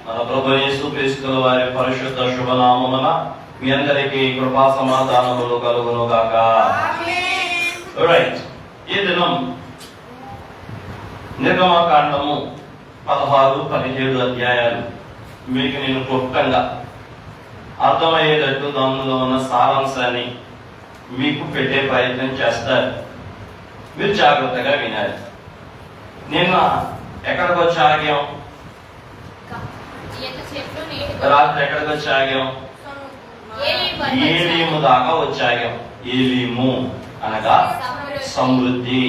మన ప్రభు యేసుక్రీస్తు వారి పరిశుద్ధ శుభనామమున మీ అందరికీ కృపా సమాధానములు కలుగును గాక. రైట్, ఈ దినం నిర్గమకాండము 16-17 అధ్యాయాలు మీకు నేను క్లుప్తంగా అర్థమయ్యేటట్టు దానిలో ఉన్న సారాంశాన్ని మీకు పెట్టే ప్రయత్నం చేస్తారు. మీరు జాగ్రత్తగా వినాలి. నిన్న ఎక్కడికి వచ్చి ఆగాం? రాత్రి ఎక్కడికి వచ్చి ఆగాం? ఏలీము దాకా వచ్చాగాం. ఏలీము అనగా సమృద్ధి.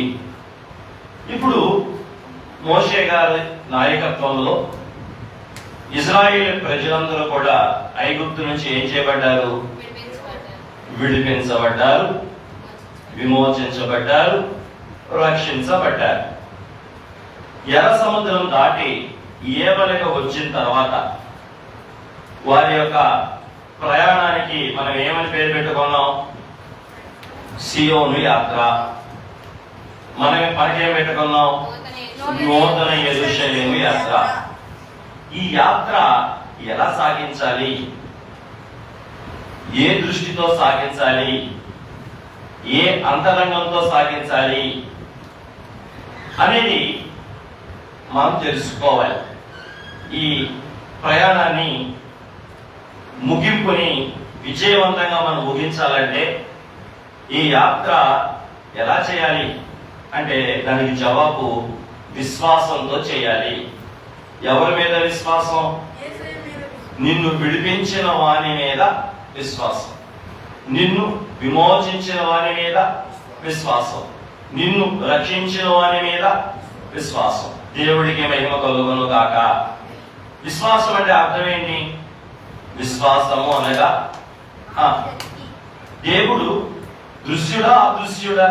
ఇప్పుడు మోషే గారి నాయకత్వంలో ఇజ్రాయేల్ ప్రజలందరూ కూడా ఐగుప్తు నుంచి ఏం చేయబడ్డారు? విడిపించబడ్డారు, విమోచించబడ్డారు, రక్షించబడ్డారు. ఎర్ర సముద్రం దాటి ఏవలకి వచ్చిన తర్వాత వారి యొక్క ప్రయాణానికి మనం ఏమని పేరు పెట్టుకున్నాం? సియోను యాత్ర. మనకేం పెట్టుకున్నాం? నూతన యెరూషలేము యాత్ర. ఈ యాత్ర ఎలా సాగించాలి, ఏ దృష్టితో సాగించాలి, ఏ అంతరంగంతో సాగించాలి అనేది మనం తెలుసుకోవాలి. ఈ ప్రయాణాన్ని ముగింపుని విజయవంతంగా మనం ముగించాలంటే ఈ యాత్ర ఎలా చేయాలి అంటే దానికి జవాబు విశ్వాసంతో చేయాలి. ఎవరి మీద విశ్వాసం? నిన్ను విడిపించిన వాని మీద విశ్వాసం, నిన్ను విమోచించిన వాని మీద విశ్వాసం, నిన్ను రక్షించిన వాని మీద విశ్వాసం. దేవుడికి మహిమ కలుగును గాక. విశ్వాసం అంటే అర్థం ఏంటి? విశ్వాసము అనగా దేవుడు దృశ్యుడా అదృశ్యుడా?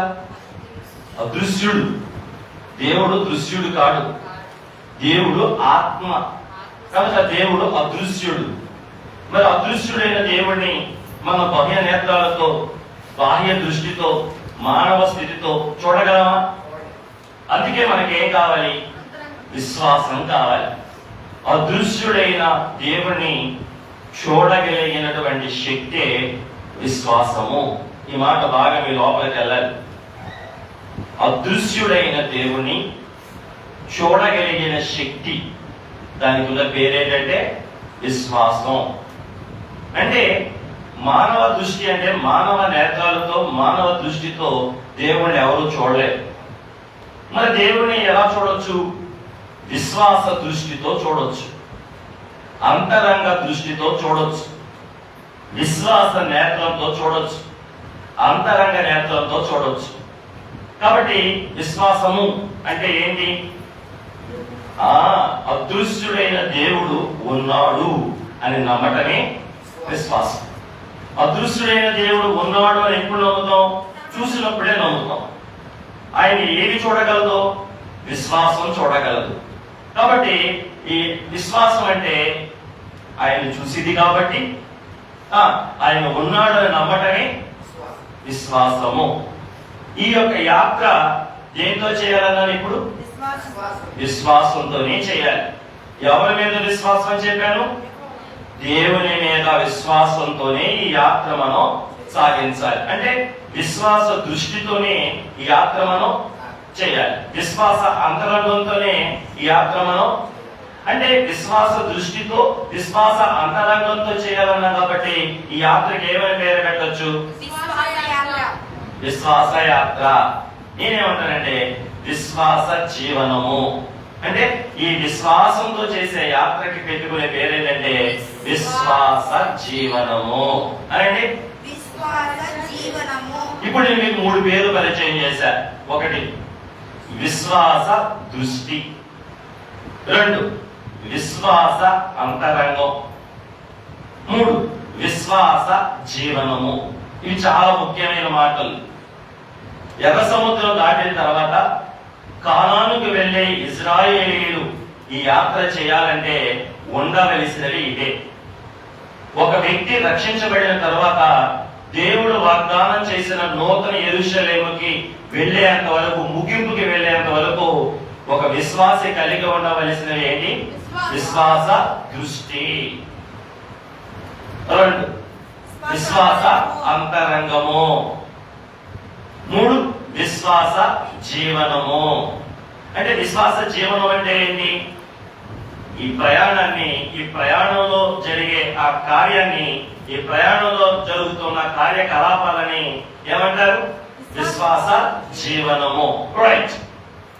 అదృశ్యుడు. దేవుడు దృశ్యుడు కాడు, దేవుడు ఆత్మ కనుక దేవుడు అదృశ్యుడు. మరి అదృశ్యుడైన దేవుడిని మన బాహ్య నేత్రాలతో, బాహ్య దృష్టితో, మానవ స్థితితో చూడగలమా? అందుకే మనకేం కావాలి? విశ్వాసం కావాలి. అదృశ్యుడైన దేవుణ్ణి చూడగలిగినటువంటి శక్తే విశ్వాసము. ఈ మాట బాగా మీ లోపలికి వెళ్ళాలి. అదృశ్యుడైన దేవుని చూడగలిగిన శక్తి, దానికి ఉన్న పేరేంటంటే విశ్వాసం. అంటే మానవ దృష్టి అంటే మానవ నేత్రాలతో, మానవ దృష్టితో దేవుణ్ణి ఎవరు చూడలేరు. మరి దేవుణ్ణి ఎలా చూడొచ్చు? విశ్వాస దృష్టితో చూడొచ్చు, అంతరంగ దృష్టితో చూడొచ్చు, విశ్వాస నేత్రంతో చూడొచ్చు, అంతరంగ నేత్రంతో చూడొచ్చు. కాబట్టి విశ్వాసము అంటే ఏంటి? అదృశ్యుడైన దేవుడు ఉన్నాడు అని నమ్మటమే విశ్వాసం. అదృశ్యుడైన దేవుడు ఉన్నాడు అని ఎప్పుడు నమ్ముతాం? చూసినప్పుడే నమ్ముతాం. ఆయన ఏది చూడగలదో? విశ్వాసం చూడగలదు. కాబట్టి ఈ విశ్వాసం అంటే ఆయన చూసిది కాబట్టి ఆయన ఉన్నాడు అని నమ్మటమే విశ్వాసము. ఈ యొక్క యాత్ర దేంతో చేయాలన్నాను? ఇప్పుడు విశ్వాసంతోనే చేయాలి. ఎవరి మీద విశ్వాసం చెప్పాను? దేవుని మీద విశ్వాసంతోనే ఈ యాత్ర మనం సాగించాలి. అంటే విశ్వాస దృష్టితోనే ఈ యాత్ర మనం చేయాలి. విశ్వాస అంతరంగంతోనే ఈ యాత్ర మనం, అంటే విశ్వాస దృష్టితో, విశ్వాస అంతరంగంతో చేయాలన్నా కాబట్టి ఈ యాత్రకి ఏమని పేరు పెట్టొచ్చు? విశ్వాస యాత్ర. నేనేమంటానంటే విశ్వాస జీవనము. అంటే ఈ విశ్వాసంతో చేసే యాత్రకి పెట్టుకునే పేరేంటంటే విశ్వాస జీవనము అనండి. ఇప్పుడు నేను మీకు 3 పేర్లు పరిచయం చేశా. 1 విశ్వాస దృష్టి, 2 విశ్వాస అంతరంగం, 3 విశ్వాస జీవనము. ఇవి చాలా ముఖ్యమైన మాటలు. ఎర్ర సముద్రం దాటిన తర్వాత కానానుకు వెళ్లే ఇజ్రాయేలీయులు ఈ యాత్ర చేయాలంటే ఉండవలసినవి ఇదే. ఒక వ్యక్తి రక్షించబడిన తర్వాత దేవుడు వాగ్దానం చేసిన నూతన యెరూషలేముకి వెళ్లేంత వరకు, ముగింపుకి వెళ్లేంత వరకు ఒక విశ్వాసి కలిగి ఉండవలసినవి ఏంటి? విశ్వాస దృష్టి. 2 విశ్వాస అంతరంగము. 3 విశ్వాస జీవనము. అంటే విశ్వాస జీవనం అంటే ఏంటి? ఈ ప్రయాణంలో జరిగే ఆ కార్యాన్ని, ఈ ప్రయాణంలో జరుగుతున్న కార్యకలాపాలని ఏమంటారు? విశ్వాస జీవనము. రైట్.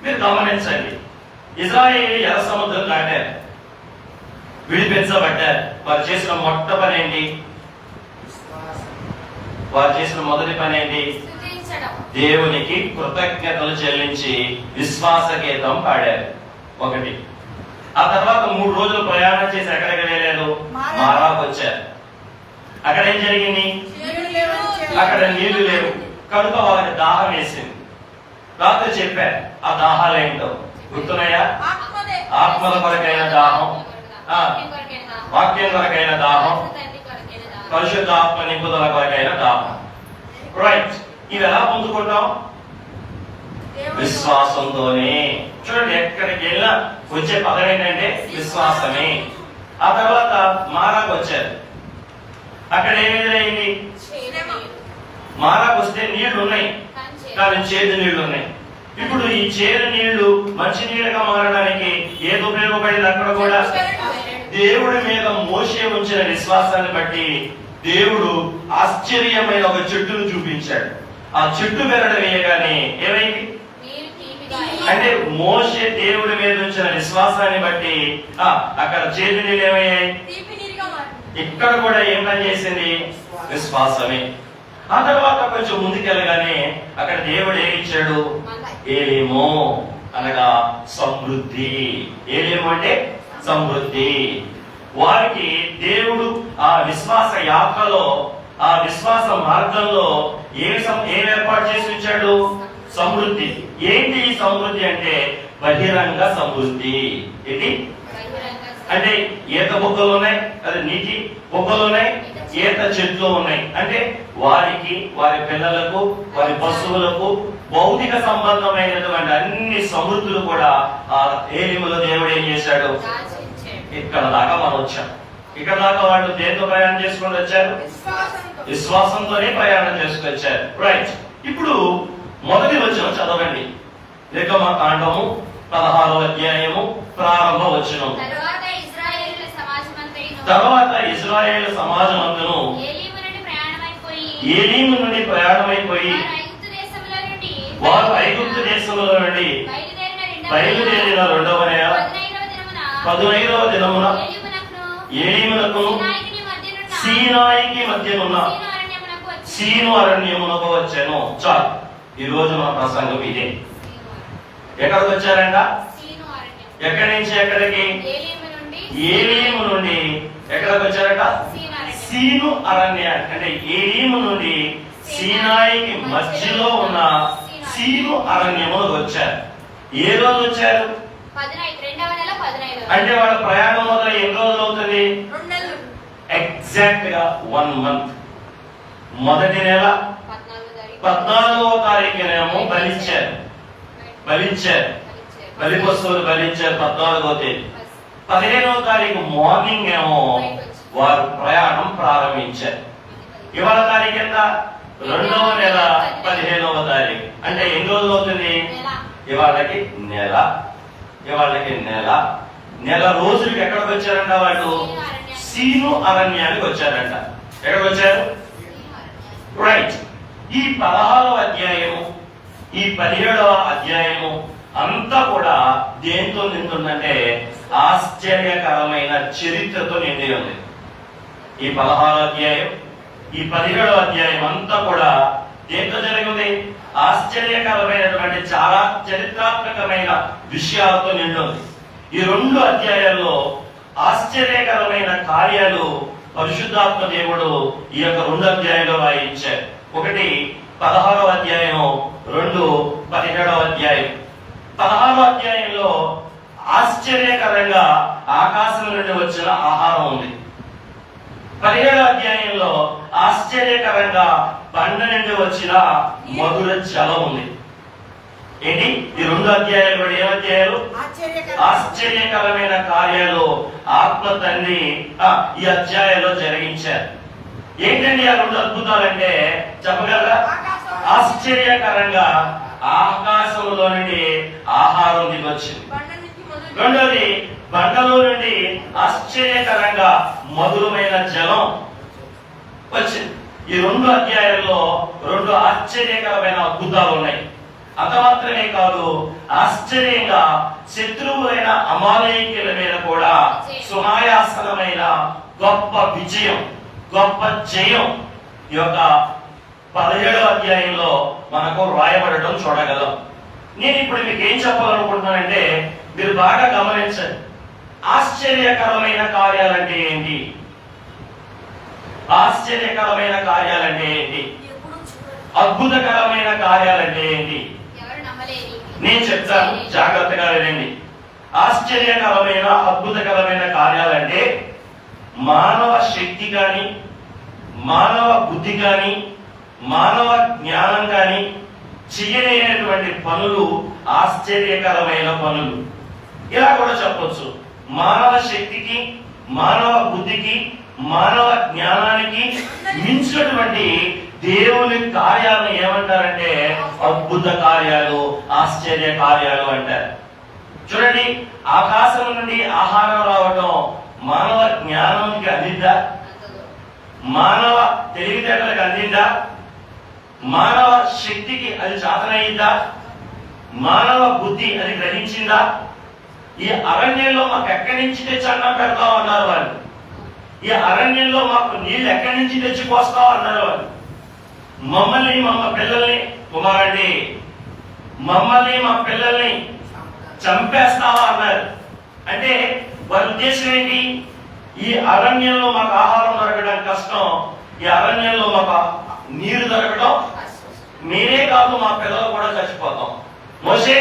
మీరు గమనించండి, ఇజ్రాయేలు ఎర్ర సముద్రం దాటారు, విడిపించబడ్డారు. వారు చేసిన మొదటి పని ఏంటి? దేవునికి కృతజ్ఞతలు చెల్లించి విశ్వాస గీతం పాడారు. 1. ఆ తర్వాత 3 రోజులు ప్రయాణం చేసి ఎక్కడికి వెళ్ళలేదు? మారాకు వచ్చారు. అక్కడ ఏం జరిగింది? అక్కడ నీళ్లు లేవు కనుక వాళ్ళకి దాహం వేసింది. రాత్రి చెప్పారు ఆ దాహాలు ఏంటో గుర్తున్నాయా? ఆత్మల కొరకైన దాహం, వాక్యం కొరకైన దాహం, పరిశుద్ధ ఆత్మ నింపుదల కొరకైన దాహం. రైట్. ఇవి ఎలా పొందుకుంటాం? విశ్వాసంతోనే. చూడండి, ఎక్కడికి వెళ్ళినా వచ్చే పదం ఏంటంటే విశ్వాసమే. ఆ తర్వాత మారాకు వచ్చారు. అక్కడ ఏమైంది? మారాకు వస్తే నీళ్లు ఉన్నాయి, కానీ చేదు నీళ్లు ఉన్నాయి. ఇప్పుడు ఈ చేదు నీళ్లు మంచి నీళ్ళగా మారడానికి ఏది ఉపయోగపడింది? అక్కడ కూడా దేవుడి మీద మోసే ఉంచిన విశ్వాసాన్ని బట్టి దేవుడు ఆశ్చర్యమైన ఒక చెట్టును చూపించాడు. ఆ చెట్టు బెరడు వేయగానే ఏమైంది? అంటే మోసే దేవుడి మీద ఉంచిన విశ్వాసాన్ని బట్టి అక్కడ చేదు నీళ్ళు ఏమయ్యాయి? ఇక్కడ కూడా ఏం పని చేసింది? విశ్వాసమే. ఆ తర్వాత కొంచెం ముందుకెళ్ళగానే అక్కడ దేవుడు ఏమి ఇచ్చాడు? ఏలేమో అనగా సమృద్ధి. ఏలేమో అంటే సమృద్ధి. వారికి దేవుడు ఆ విశ్వాస యాత్రలో, ఆ విశ్వాస మార్గంలో ఏం ఏర్పాటు చేసి ఉంచాడు? సమృద్ధి. ఏంటి ఈ సమృద్ధి అంటే? బహిరంగ సమృద్ధి. ఏంటి అంటే? ఈత బొగ్గలు ఉన్నాయి, అదే నీటి బొగ్గలు ఉన్నాయి, ఈత చెట్లు ఉన్నాయి. అంటే వారికి, వారి పిల్లలకు, వారి పశువులకు భౌతిక సంబంధమైనటువంటి అన్ని సమృద్ధులు కూడా ఆ ఏలిములో దేవుడు ఏం చేశాడు? ఇక్కడ దాకా మనం వచ్చాం. ఇక్కడ దాకా వాళ్ళు దేంతో ప్రయాణం చేసుకుని వచ్చారు? విశ్వాసంతోనే ప్రయాణం చేసుకొచ్చారు. రైట్. ఇప్పుడు మొదటి వచనం చదవండి. నిర్గమకాండము 16వ అధ్యాయము ప్రారంభ వచనం. తర్వాత ఇశ్రాయేలు సమాజమంతను ఏలీము నుండి ప్రయాణమైపోయి వారు ఐగుప్తు దేశంలో నుండి బయలుదేరిన 2వ నెల 15వ దినమున ఏలీమునకు సీనాయికి మధ్యనున్న సీను అరణ్యమునకు వచ్చాను. చాలు, ఈ రోజు మన ప్రసంగం ఇదే. ఎక్కడికి వచ్చారంట? ఎక్కడి నుంచి ఎక్కడికి? ఏలీము నుండి ఎక్కడికి వచ్చారట? సీను అరణ్యానికి. అంటే ఏలీము నుండి సీనాయికి మధ్యలో ఉన్న సీను అరణ్యములకు వచ్చారు. ఏ రోజు వచ్చారు? అంటే వాళ్ళ ప్రయాణం మొదలు ఎన్ని రోజులు అవుతుంది? ఎగ్జాక్ట్ గా 1 మంత్. మొదటి నెల 14వ తారీఖునేమో బలిచ్చారు. బలి పశువులు బలిచ్చారు 14వ తేదీ. 15వ తారీఖు మార్నింగ్ ఏమో వారు ప్రయాణం ప్రారంభించారు. ఇవాళ తారీఖు ఎంత? 2వ నెల 15వ తారీఖు. అంటే ఎన్ని రోజులు అవుతుంది? ఇవాళకి నెల రోజులకి ఎక్కడికి వచ్చారంట వాళ్ళు? సీను అరణ్యానికి వచ్చారంట. ఎక్కడికి వచ్చారు? రైట్. ఈ 16వ అధ్యాయము, ఈ 17వ అధ్యాయము అంతా కూడా దేంతో నిండుందంటే ఆశ్చర్యకరమైన చరిత్రతో నిండి ఉంది. ఈ 16వ అధ్యాయం, ఈ 17వ అధ్యాయం అంతా కూడా దేంతో జరిగింది? ఆశ్చర్యకరమైనటువంటి చాలా చరిత్రాత్మకమైన విషయాలతో నిండి ఉంది. ఈ 2 అధ్యాయాల్లో ఆశ్చర్యకరమైన కార్యాలు పరిశుద్ధాత్మ దేవుడు ఈ యొక్క 2 అధ్యాయంలో రాయించారు. ఒకటి 16వ అధ్యాయం, 2 17వ అధ్యాయం. 16వ అధ్యాయంలో ఆశ్చర్యకరంగా ఆకాశం నుండి వచ్చిన ఆహారం ఉంది. 17వ అధ్యాయంలో ఆశ్చర్యకరంగా బండ నుండి వచ్చిన మధుర జలం ఉంది. ఏంటి ఈ 2 అధ్యాయాలు కూడా ఏం అధ్యాయాలు? ఆశ్చర్యకరమైన కార్యాలు ఆత్మ తండ్రి ఈ అధ్యాయంలో జరిగించారు. ఏంటండి ఆ 2 అద్భుతాలంటే చెప్పగలరా? ఆశ్చర్యకరంగా ఆకాశంలో నుండి ఆహారం దిగొచ్చింది. రెండోది బండలో నుండి ఆశ్చర్యకరంగా మధురమైన జలం వచ్చింది. ఈ 2 అధ్యాయాల్లో 2 ఆశ్చర్యకరమైన అద్భుతాలు ఉన్నాయి. అంత మాత్రమే కాదు, ఆశ్చర్యంగా శత్రువులైన అమాలేకీయుల మీద కూడా సునాయాసనమైన గొప్ప విజయం, గొప్ప జయం ఈ యొక్క 17వ అధ్యాయంలో మనకు రాయబడటం చూడగలం. నేను ఇప్పుడు మీకు ఏం చెప్పాలనుకుంటున్నానంటే మీరు బాగా గమనించండి. ఆశ్చర్యకరమైన కార్యాలంటే ఏంటి? ఆశ్చర్యకరమైన కార్యాలంటే ఏంటి? అద్భుతకరమైన కార్యాలంటే ఏంటి? నేను చెప్తాను, జాగ్రత్తగా వినండి. ఆశ్చర్యకరమైన అద్భుతకరమైన కార్యాలంటే మానవ శక్తి కానీ, మానవ బుద్ధి కానీ, మానవ జ్ఞానం కానీ చేయలేనటువంటి పనులు ఆశ్చర్యకరమైన పనులు. ఇలా కూడా చెప్పొచ్చు. మానవ శక్తికి, మానవ బుద్ధికి, మానవ జ్ఞానానికి మించినటువంటి దేవుని కార్యాలను ఏమంటారంటే అద్భుత కార్యాలు, ఆశ్చర్య కార్యాలు అంటారు. చూడండి, ఆకాశం నుండి ఆహారం రావటం మానవ జ్ఞానానికి అందిందా? మానవ తెలివితేటలకు అందిందా? మానవ శక్తికి అది చాతనయ్యిందా? మానవ బుద్ధి అది గ్రహించిందా? ఈ అరణ్యంలో మాకు ఎక్కడి నుంచి తెచ్చి అన్నం పెడతావు అన్నారు వాళ్ళు. ఈ అరణ్యంలో మాకు నీళ్ళు ఎక్కడి నుంచి తెచ్చి పోస్తావు అన్నారు వాళ్ళు. మమ్మల్ని మా పిల్లల్ని కుమారుడి మమ్మల్ని మా పిల్లల్ని చంపేస్తావా అన్నారు. అంటే వారి ఉద్దేశం ఏంటి? ఈ అరణ్యంలో మాకు ఆహారం దొరకడం కష్టం, ఈ అరణ్యంలో మాకు నీరు దొరకడం, మీరే కాదు మా పిల్లలు కూడా చచ్చిపోతాం. మోసే,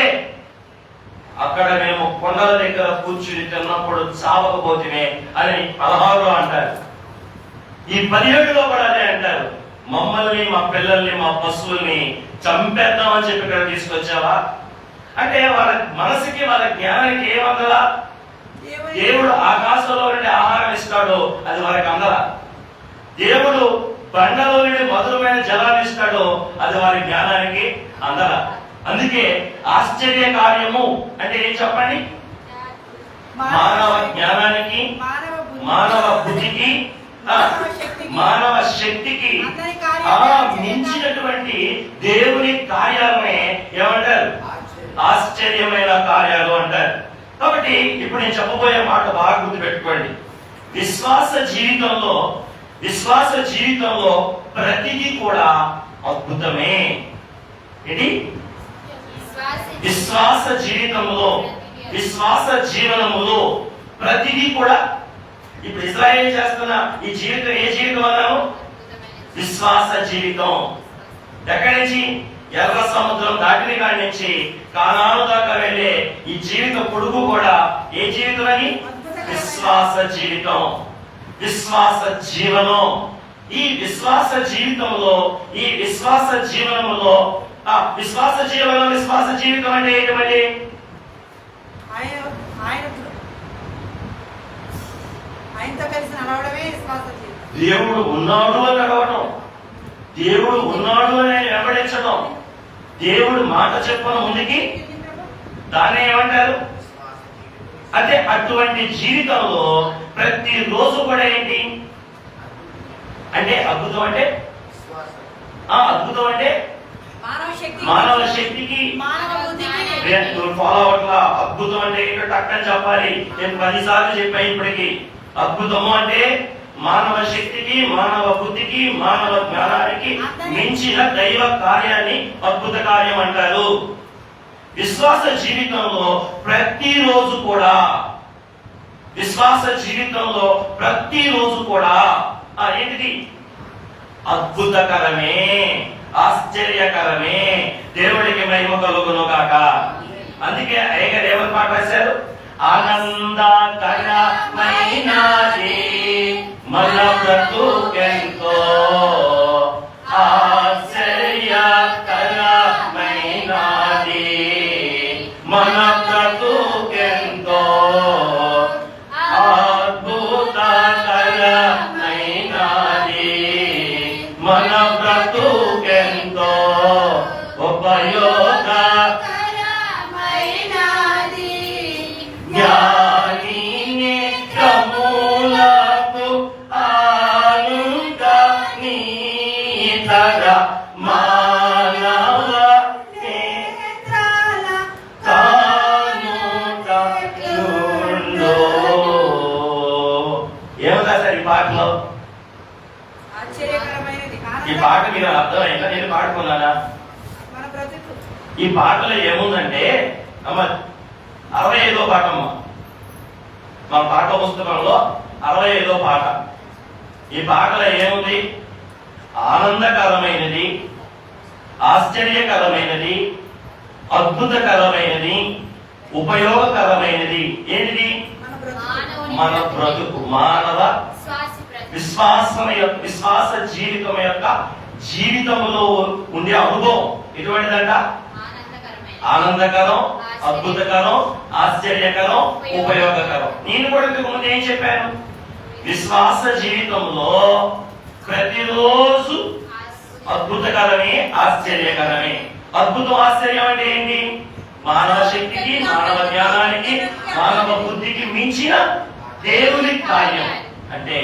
అక్కడ మేము కొండల దగ్గర కూర్చుని తిన్నప్పుడు చావకపోతే అని 16లో అంటారు. ఈ 17లో కూడా అదే అంటారు. మమ్మల్ని, మా పిల్లల్ని, మా పశువుల్ని చంపేద్దామని చెప్పి ఇక్కడ తీసుకొచ్చావా? అంటే వాళ్ళ మనసుకి, వాళ్ళ జ్ఞానానికి ఏమందలా? దేవుడు ఆకాశంలో నుండి ఆహారం ఇస్తాడు, అది వారికి అందలా. దేవుడు బండలో నుండి మధురమైన జలాన్ని ఇస్తాడు, అది వారి జ్ఞానానికి అందలా. అందుకే ఆశ్చర్య కార్యము అంటే ఏం చెప్పండి? మానవ జ్ఞానానికి, మానవ బుద్ధికి, మానవ శక్తికి మించినటువంటి దేవుని కార్యాలనే ఏమంటారు? ఆశ్చర్యమైన కార్యాలు అంటారు. కాబట్టి ఇప్పుడు నేను చెప్పబోయే మాట బాగా గుర్తుపెట్టుకోండి. విశ్వాస జీవితంలో ప్రతిదీ కూడా అద్భుతమే. ఇది విశ్వాస జీవనములో ప్రతిదీ కూడా. ఇప్పుడు ఇజ్రాయేల్ చేస్తున్న ఈ జీవితం ఏ జీవితం అన్నాము? విశ్వాస జీవితం. ఎక్కడి నుంచి? ఎర్ర సముద్రం దాటిన కాడి నుంచి కానాను దాకా వెళ్ళే ఈ జీవిత పొడుగు కూడా ఏ జీవితం అని? విశ్వాస జీవితం, విశ్వాస జీవనం. ఈ విశ్వాస జీవితంలో, ఈ విశ్వాస జీవనములో విశ్వాస జీవితం అంటే ఏంటండి? దేవుడు ఉన్నాడు అని నడవడం, దేవుడు ఉన్నాడు అని వెంబడించడం, దేవుడు మాట చెప్పడం ముందుకి, దాన్ని ఏమంటారు? అంటే అటువంటి జీవితంలో ప్రతిరోజు కూడా ఏంటి అంటే అద్భుతం అంటే మానవ శక్తికి, ఫాలో అవట్లా. అద్భుతం అంటే ఏంటో టక్కని చెప్పాలి. నేను 10 సార్లు చెప్పాను ఇప్పటికి. అద్భుతము అంటే మానవ శక్తికి, మానవ బుద్ధికి, మానవ జ్ఞానానికి మించిన దైవ కార్యాన్ని అద్భుత కార్యం అంటారు. విశ్వాస జీవితంలో ప్రతిరోజు కూడా ఏంటిది? అద్భుతకరమే, ఆశ్చర్యకరమే. దేవుడికి మహిమ కలుగును గాక. అందుకే అయ్యగారు ఏమని పాట రాశారు? ఆనందకరమైనది మన బ్రతుకెంతో, ఆశ్చర్యకరమైనది ఏముందా సార్ ఈ పాటలో? ఆశ్చర్యకరమైనది. ఈ పాట మీరు అర్థమైందా? నేను పాడుకున్నానా? మన బ్రతుకు. ఈ పాటలో ఏముందంటే అమ్మ 65వ పాఠమ్మ, మన పాఠ పుస్తకంలో 65వ పాట. ఈ పాటలో ఏముంది? ఆనందకరమైనది, ఆశ్చర్యకరమైనది, అద్భుతకరమైనది, ఉపయోగకరమైనది. ఏంటిది? మన బ్రతుకు, మానవ విశ్వాస జీవితం యొక్క జీవితంలో ఉండే అనుభవం ఎటువంటిదంట? ఆనందకరం, అద్భుతకరం, ఆశ్చర్యకరం, ఉపయోగకరం. నేను కూడా ఇంతకు ముందు ఏం చెప్పాను? విశ్వాస జీవితంలో ప్రతిరోజు అద్భుతకరమే, ఆశ్చర్యకరమే. అద్భుతం, ఆశ్చర్యం అంటే ఏంటి? మానవ శక్తికి, మానవ జ్ఞానానికి, మానవ బుద్ధికి మించిన దేవుని కార్యం. అంటే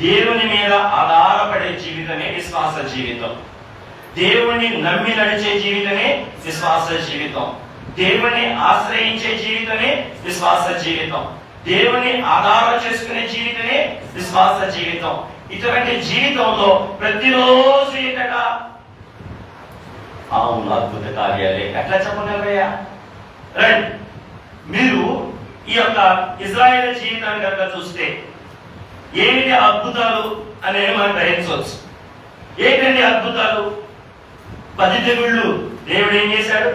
దేవుని మీద ఆధారపడే జీవితమే విశ్వాస జీవితం. దేవుణ్ణి నమ్మి నడిచే జీవితమే విశ్వాస జీవితం. దేవుణ్ణి ఆశ్రయించే జీవితమే విశ్వాస జీవితం. దేవుణ్ణి ఆధారం చేసుకునే జీవితమే విశ్వాస జీవితం. ఇటువంటి జీవితంలో ప్రతిరోజు ఏంటగా అవును అద్భుత కార్యాలే. ఎట్లా చెప్పగలరయ్యా? రండి, మీరు ఈ యొక్క ఇజ్రాయేల్ జీవితాన్ని కనుక చూస్తే ఏమిటి అద్భుతాలు అనేది మనం గ్రహించవచ్చు. ఏంటండి అద్భుతాలు? 10 తెగుళ్ళు దేవుడు ఏం చేశాడు?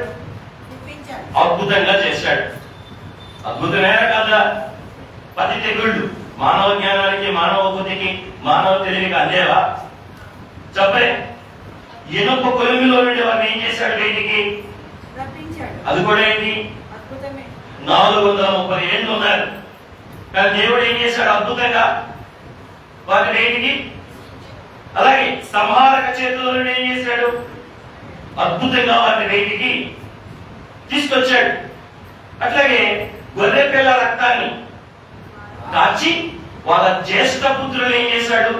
అద్భుతంగా చేశాడు. అద్భుతమేనా కదా? 10 తెగుళ్ళు మానవ జ్ఞానానికి, మానవ బుద్ధికి, మానవ తెలివికి అందేవా? చెప్పలే. ఇనుప కొలిమిలో నుండి వారిని ఏం చేశాడు? బయటికి అది కూడా ఏంటి? 430 ఏళ్ళు ఉన్నారు, కానీ దేవుడు ఏం చేశాడు? అద్భుతంగా వారి బయటికి. అలాగే సంహారక చేతుల నుండి ఏం చేశాడు? అద్భుతంగా వారిని బయటికి తీసుకొచ్చాడు. అట్లాగే గొర్రె పిల్ల రక్తాన్ని కాచి వాళ్ళ జ్యేష్ఠ పుత్రులు ఏం చేశాడు?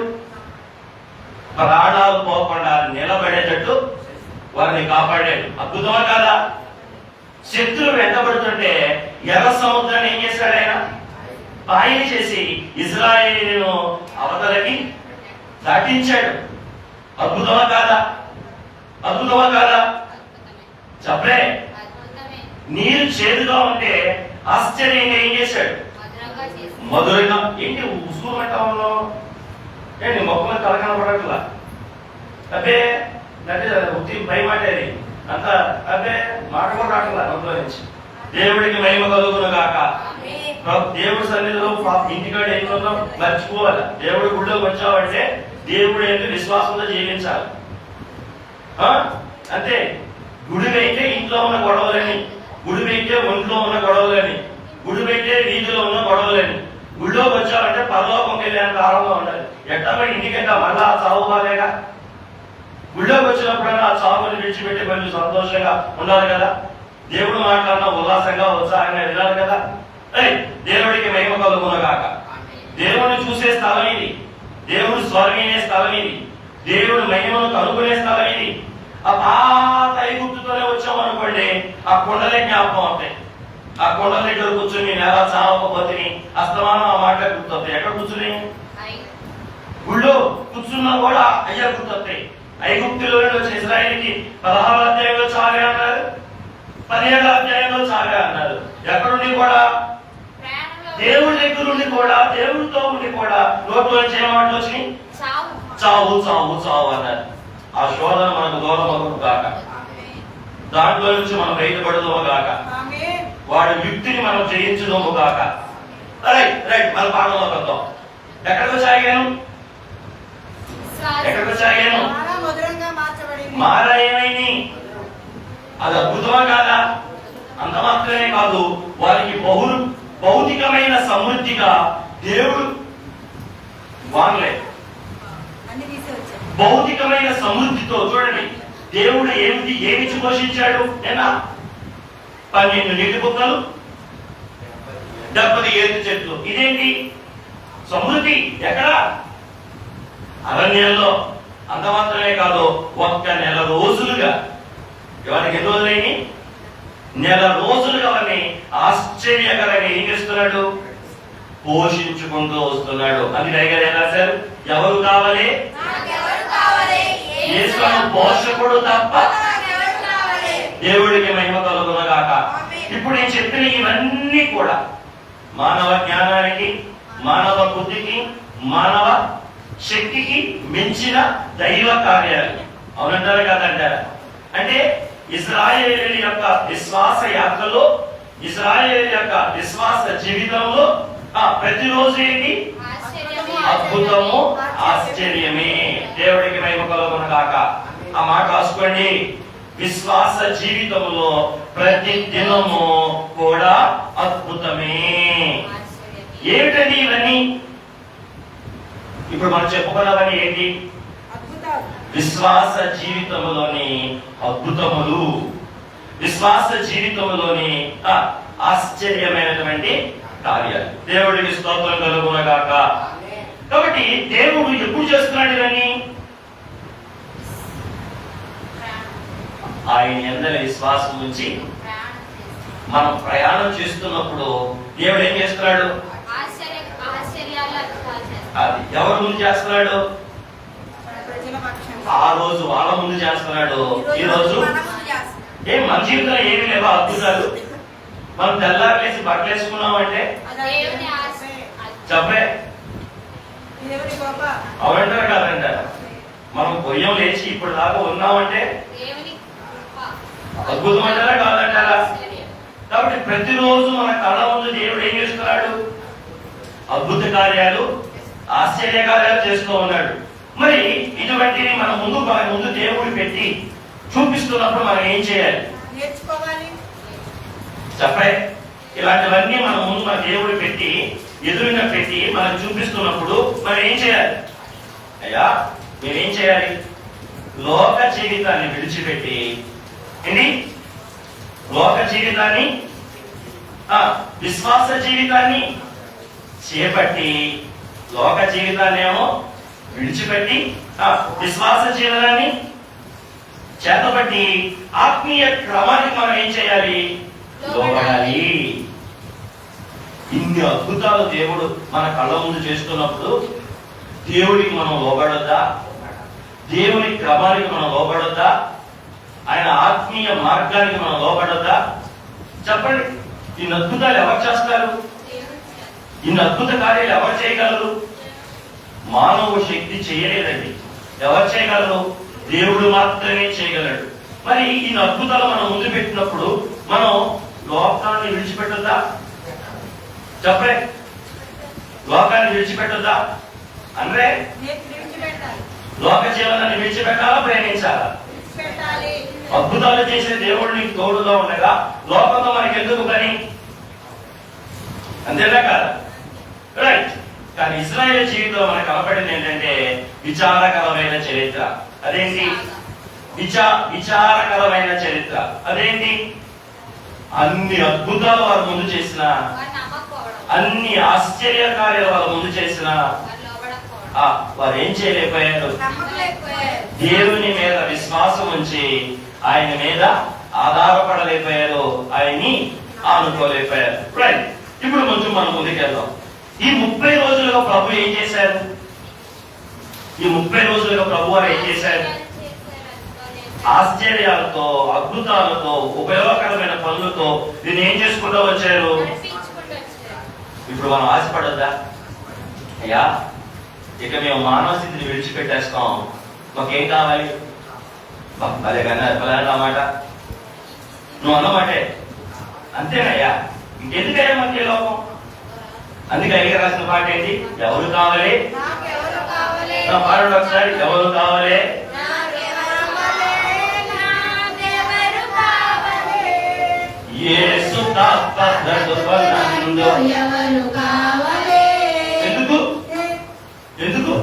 ప్రాణాలు పోకుండా నిలబడేటట్టు వారిని కాపాడాడు. అద్భుతమా కాదా? శత్రువు వెంటబడుతుంటే ఎర్ర సముద్రాన్ని ఏం చేశాడు? ఆయన పాయలు చేసి ఇజ్రాయేలును అవతలకి దాటించాడు. అద్భుతమా కాదా? అద్భుతమా కాదా? చెప్పలే. నీరు చేదుగా ఉంటే ఆశ్చర్యంగా ఏం చేశాడు? మధురంగా. ఏంటి ఉసుమంటా ఉన్నావు? ఏంటి మొక్క తల కనపడట్లా? అబ్బే అంటే భయమాటేది అంత. అబ్బే మాట కూడా రావట్లా నోట్లో నుంచి. దేవుడికి మహిమ కలుగును గాక. దేవుడి సన్నిధిలో ఇంటికాడ ఏం ఉందో మర్చిపోవాలి. దేవుడి గుడిలోకి వచ్చావంటే దేవుడు ఏంటి? విశ్వాసంతో జీవించాలి. అంతే. గుడి అయితే ఇంట్లో ఉన్న గొడవలని, గుడి అయితే ఒంట్లో ఉన్న గొడవలని, గుడి అయితే వీధిలో ఉన్న గొడవలని. గుడిలోకి వచ్చావంటే పరలోకంకి వెళ్ళేంత ఆరంభం ఉండాలి. ఎట్టా ఇంటికంటే మళ్ళా ఆ చావు బాలేగా. గుడిలోకి వచ్చినప్పుడైనా ఆ చావుని విడిచిపెట్టి కొంచెం సంతోషంగా ఉండాలి కదా. దేవుడు మాట్లాడినా ఉల్లాసంగా, ఉత్సాహంగా వెళ్ళాలి కదా. దేవుడికి మహిమ కలుగును గాక. దేవుడిని చూసే స్థలం ఇది. దేవుడు స్వర్గీయ స్థలం ఇది. దేవుడు మహిమను కనుగొనే స్థలం ఇది. ఆ పాత ఐగుప్తుతోనే వచ్చామనుకోండి, ఆ కొండలే జ్ఞాపకం అవుతాయి. ఆ కొండల దగ్గర కూర్చుని నేల చావకపోతే అస్తమానం ఆ మాట గుర్తొస్తాయి. ఎక్కడ కూర్చుని? గుళ్ళో కూర్చున్నా కూడా అయ్యా గుర్తొస్తాయి. ఐగుప్తులో వచ్చిన ఇజ్రాయేలుకి 16వ అధ్యాయంలో చావే అన్నారు, 17వ అధ్యాయంలో చావే అన్నారు. ఎక్కడుండి కూడా? దేవుడి దగ్గర ఉండి కూడా, దేవుడితో ఉండి కూడా నోట్లో చేయమాటలు వచ్చినాయి. చావు చావు చావు అన్నారు. ఆ శోధన మనకు దూరం అవ్వదు కాక, దాంట్లో నుంచి మనం బయటపడదాము గాక, వాడి యుక్తిని మనం జయించడము గాక. రైట్ రైట్ మన పాఠంలోకి వద్దాం. ఎక్కడికి సాగాను? ఎక్కడికి సాగాను? మారా ఏమైంది? అది అద్భుతమా కాదా? అంత మాత్రమే కాదు, వారికి భౌతికమైన సమృద్ధిగా దేవుడు వానలే. భౌతికమైన సమృద్ధితో చూడండి, దేవుడు ఏమిచ్చి పోషించాడు? 12 నీటి బుక్కలు, 70 ఏడు చెట్లు. ఇదేంటి సమృద్ధి? ఎక్కడ? అరణ్యంలో. అంత మాత్రమే కాదు, 1 నెల రోజులుగా, ఎవరికి ఎన్ని రోజులైంది? నెల రోజులుగా వారిని ఆశ్చర్యకరంగా ఏం చేస్తున్నాడు? పోషించుకుంటూ వస్తున్నాడు. అందుకే ఏం రాశారు? ఎవరు కావాలి? యేసును పోషకుడు తప్ప దేవుడికి మహిమ కలుగునుగాక. ఇప్పుడు నేను చెప్పిన ఇవన్నీ కూడా మానవ జ్ఞానానికి, మానవ బుద్ధికి, మానవ శక్తికి మించిన దైవ కార్యాలు. అవునంటారా కాదంటారా? అంటే ఇశ్రాయేలు యొక్క విశ్వాస యాత్రలో, ఇశ్రాయేలు యొక్క విశ్వాస జీవితంలో ప్రతిరోజు ఏంటి? అద్భుతము, ఆశ్చర్యమే. దేవుడికి మహిమ కలుగునుగాక. ఆ మాట రాసుకోండి. విశ్వాస జీవితంలో ప్రతి దినము కూడా అద్భుతమే. ఏమిటండి ఇవన్నీ? ఇప్పుడు మనం చెప్పుకున్నవన్నీ ఏంటి? విశ్వాస జీవితంలోని అద్భుతములు, విశ్వాస జీవితంలోని ఆశ్చర్యమైనటువంటి కార్యాలు. దేవుడికి స్తోత్రం కలుగునుగాక. కాబట్టి దేవుడు ఎప్పుడు చేస్తున్నాడు ఇవన్నీ? ఆయన యందల విశ్వాసం ఉంచి మనం ప్రయాణం చేస్తున్నప్పుడు దేవుడు ఏం చేస్తున్నాడు? అది ఎవరి ముందు చేస్తున్నాడు? ఆ రోజు వాళ్ళ ముందు చేస్తున్నాడు. ఈ రోజు మన జీవితంలో ఏమీ లేవా అద్భుతాలు? మనం తెల్లారులేసి బట్టలు వేసుకున్నాం అంటే చెప్పే అవునంటారా కాదంటారా? మనం పొయ్యం లేచి ఇప్పుడు దాకా ఉన్నామంటే అద్భుతం అంటారా కాదంటారా? కాబట్టి ప్రతిరోజు మన కళ్ళ ముందు దేవుడు ఏం చేస్తున్నాడు? అద్భుత కార్యాలు, ఆశ్చర్య కార్యాలు చేస్తూ ఉన్నాడు. మరి ఇటువంటివి మన ముందు దేవుడు పెట్టి చూపిస్తున్నప్పుడు మనం ఏం చేయాలి? చెప్పే ఇలాంటివన్నీ మన ముందు మన దేవుడు పెట్టి ఎదురుగా పెట్టి మనం చూపిస్తున్నప్పుడు మనం ఏం చేయాలి? అయ్యా మేమేం చేయాలి? లోక జీవితాన్ని విడిచిపెట్టి ఏంటి? లోక జీవితాన్ని, విశ్వాస జీవితాన్ని చేపట్టి, లోక జీవితాన్ని ఏమో విడిచిపెట్టి విశ్వాస జీవనాన్ని చేతబట్టి ఆత్మీయ క్రమానికి మనం ఏం చేయాలి? లోబడాలి. ఇన్ని అద్భుతాలు దేవుడు మన కళ్ళ ముందు చేస్తున్నప్పుడు దేవుడికి మనం లోబడొద్దా? దేవుని క్రమానికి మనం లోబడొద్దా? ఆయన ఆత్మీయ మార్గానికి మనం లోబడొద్దా? చెప్పండి. ఇన్ని అద్భుతాలు ఎవరు చేస్తారు? ఇన్ని అద్భుత కార్యాలు ఎవరు చేయగలరు? మానవ శక్తి చేయలేదండి. ఎవరు చేయగలరు? దేవుడు మాత్రమే చేయగలడు. మరి ఇన్ని అద్భుతాలు మనం ముందు పెట్టినప్పుడు మనం లోకాన్ని విడిచిపెట్టొద్దా? చెప్పే లోకాన్ని విడిచిపెట్టొద్దా? అంటే లోక జీవనాన్ని విడిచిపెట్టాలా, ప్రేమించాలా? అద్భుతాలు చేసే దేవుడు నీకు తోడుగా ఉండగా లోకంతో మనకి ఎందుకు పని? అంతేనా కాదా? రైట్. కానీ ఇశ్రాయేలు జీవితంలో మనకు కనపడింది ఏంటంటే విచారకరమైన చరిత్ర. అదేంటి? విచారకరమైన చరిత్ర. అదేంటి? అన్ని అద్భుతాలు వారు ముందు చేసిన, అన్ని ఆశ్చర్య కార్యాలు వాళ్ళ ముందు చేసిన వారు ఏం చేయలేకపోయారు? దేవుని మీద విశ్వాసం ఉంచి ఆయన మీద ఆధారపడలేకపోయారు, ఆయన్ని ఆనుకోలేకపోయారు. రైట్. ఇప్పుడు కొంచెం మనం ముందుకెళ్దాం. ఈ 30 రోజులుగా ప్రభు ఏం చేశారు? ఈ 30 రోజులుగా ప్రభు వారు ఏం చేశారు? ఆశ్చర్యాలతో, అద్భుతాలతో, ఉపయోగకరమైన పనులతో దీన్ని ఏం చేసుకుంటూ వచ్చారు? ఇప్పుడు మనం ఆశపడొద్దా? అయ్యా ఇక మేము మానవ స్థితిని విడిచిపెట్టేస్తాం, మాకేం కావాలి? అదే కన్నా అన్నమాట నువ్వు అన్నమాటే. అంతేనయ్యా, ఇంకెందుకయ్యా మనకి లోకం? అందుకే అయ్య రాసిన పాట ఏంటి? ఎవరు కావాలి? పాడండి ఒకసారి. ఎవరు కావాలి? యేసు తప్ప బ్రతుకనందు. ఎందుకు? ఎందుకు?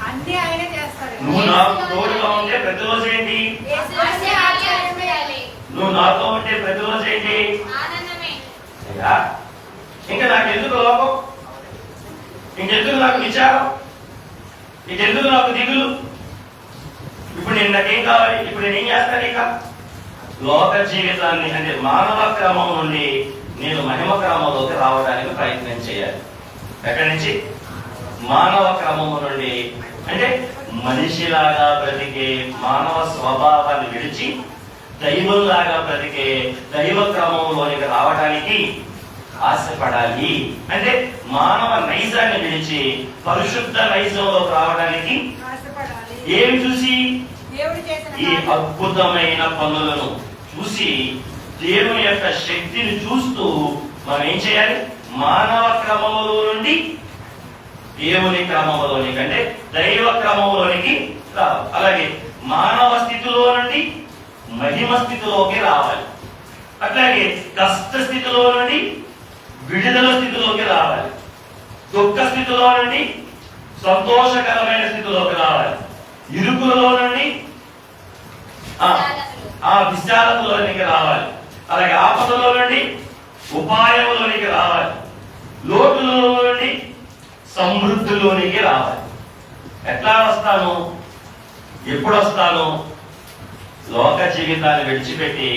అన్ని ఆయన చేస్తాడు. నువ్వు నాకు తోడుగా ఉంటే ప్రతిరోజు ఏంటి? నువ్వు నాతో ఉంటే ప్రతిరోజు ఏంటి? ఇంకా నాకు ఎందుకు లోపం? ఇంకెందుకు నాకు విచారం? ఇంకెందుకు నాకు దిగులు? ఇప్పుడు నేను నాకేం కావాలి? ఇప్పుడు నేనేం చేస్తాను? ఇక లోక జీవితాన్ని అంటే మానవ క్రమం నుండి నేను మహిమ క్రమంలోకి రావడానికి ప్రయత్నం చేయాలి. ఎక్కడి నుంచి? మానవ క్రమము నుండి. అంటే మనిషిలాగా బ్రతికే మానవ స్వభావాన్ని విడిచి దైవంలాగా బ్రతికే దైవ క్రమంలోనికి రావడానికి ఆశపడాలి. అంటే మానవ నైజాన్ని విడిచి పరిశుద్ధ నైజంలోకి రావడానికి ఆశపడాలి. ఏమి చూసి? దేవుడు చేసిన ఈ అద్భుతమైన పనులను చూసి దేవుని యొక్క శక్తిని చూస్తూ మనం ఏం చేయాలి? మానవ క్రమములో నుండి దేవుని క్రమములోనికి, అంటే దైవ క్రమములోనికి రావాలి. అలాగే మానవ స్థితిలో నుండి మహిమ స్థితిలోకి రావాలి. అట్లాగే కష్ట స్థితిలో నుండి విడుదల స్థితిలోకి రావాలి. దుఃఖ స్థితిలో నుండి సంతోషకరమైన స్థితిలోకి రావాలి. ఇరుకులలో నుండి ఆ విశాలతలోనికి రావాలి. అలాగే ఆపదలో నుండి ఉపాయములోనికి రావాలి. లోటులలో నుండి సమృద్ధిలోనికి రావాలి. ఎట్లా వస్తాను? ఎప్పుడు వస్తాను? లోక జీవితాన్ని విడిచిపెట్టి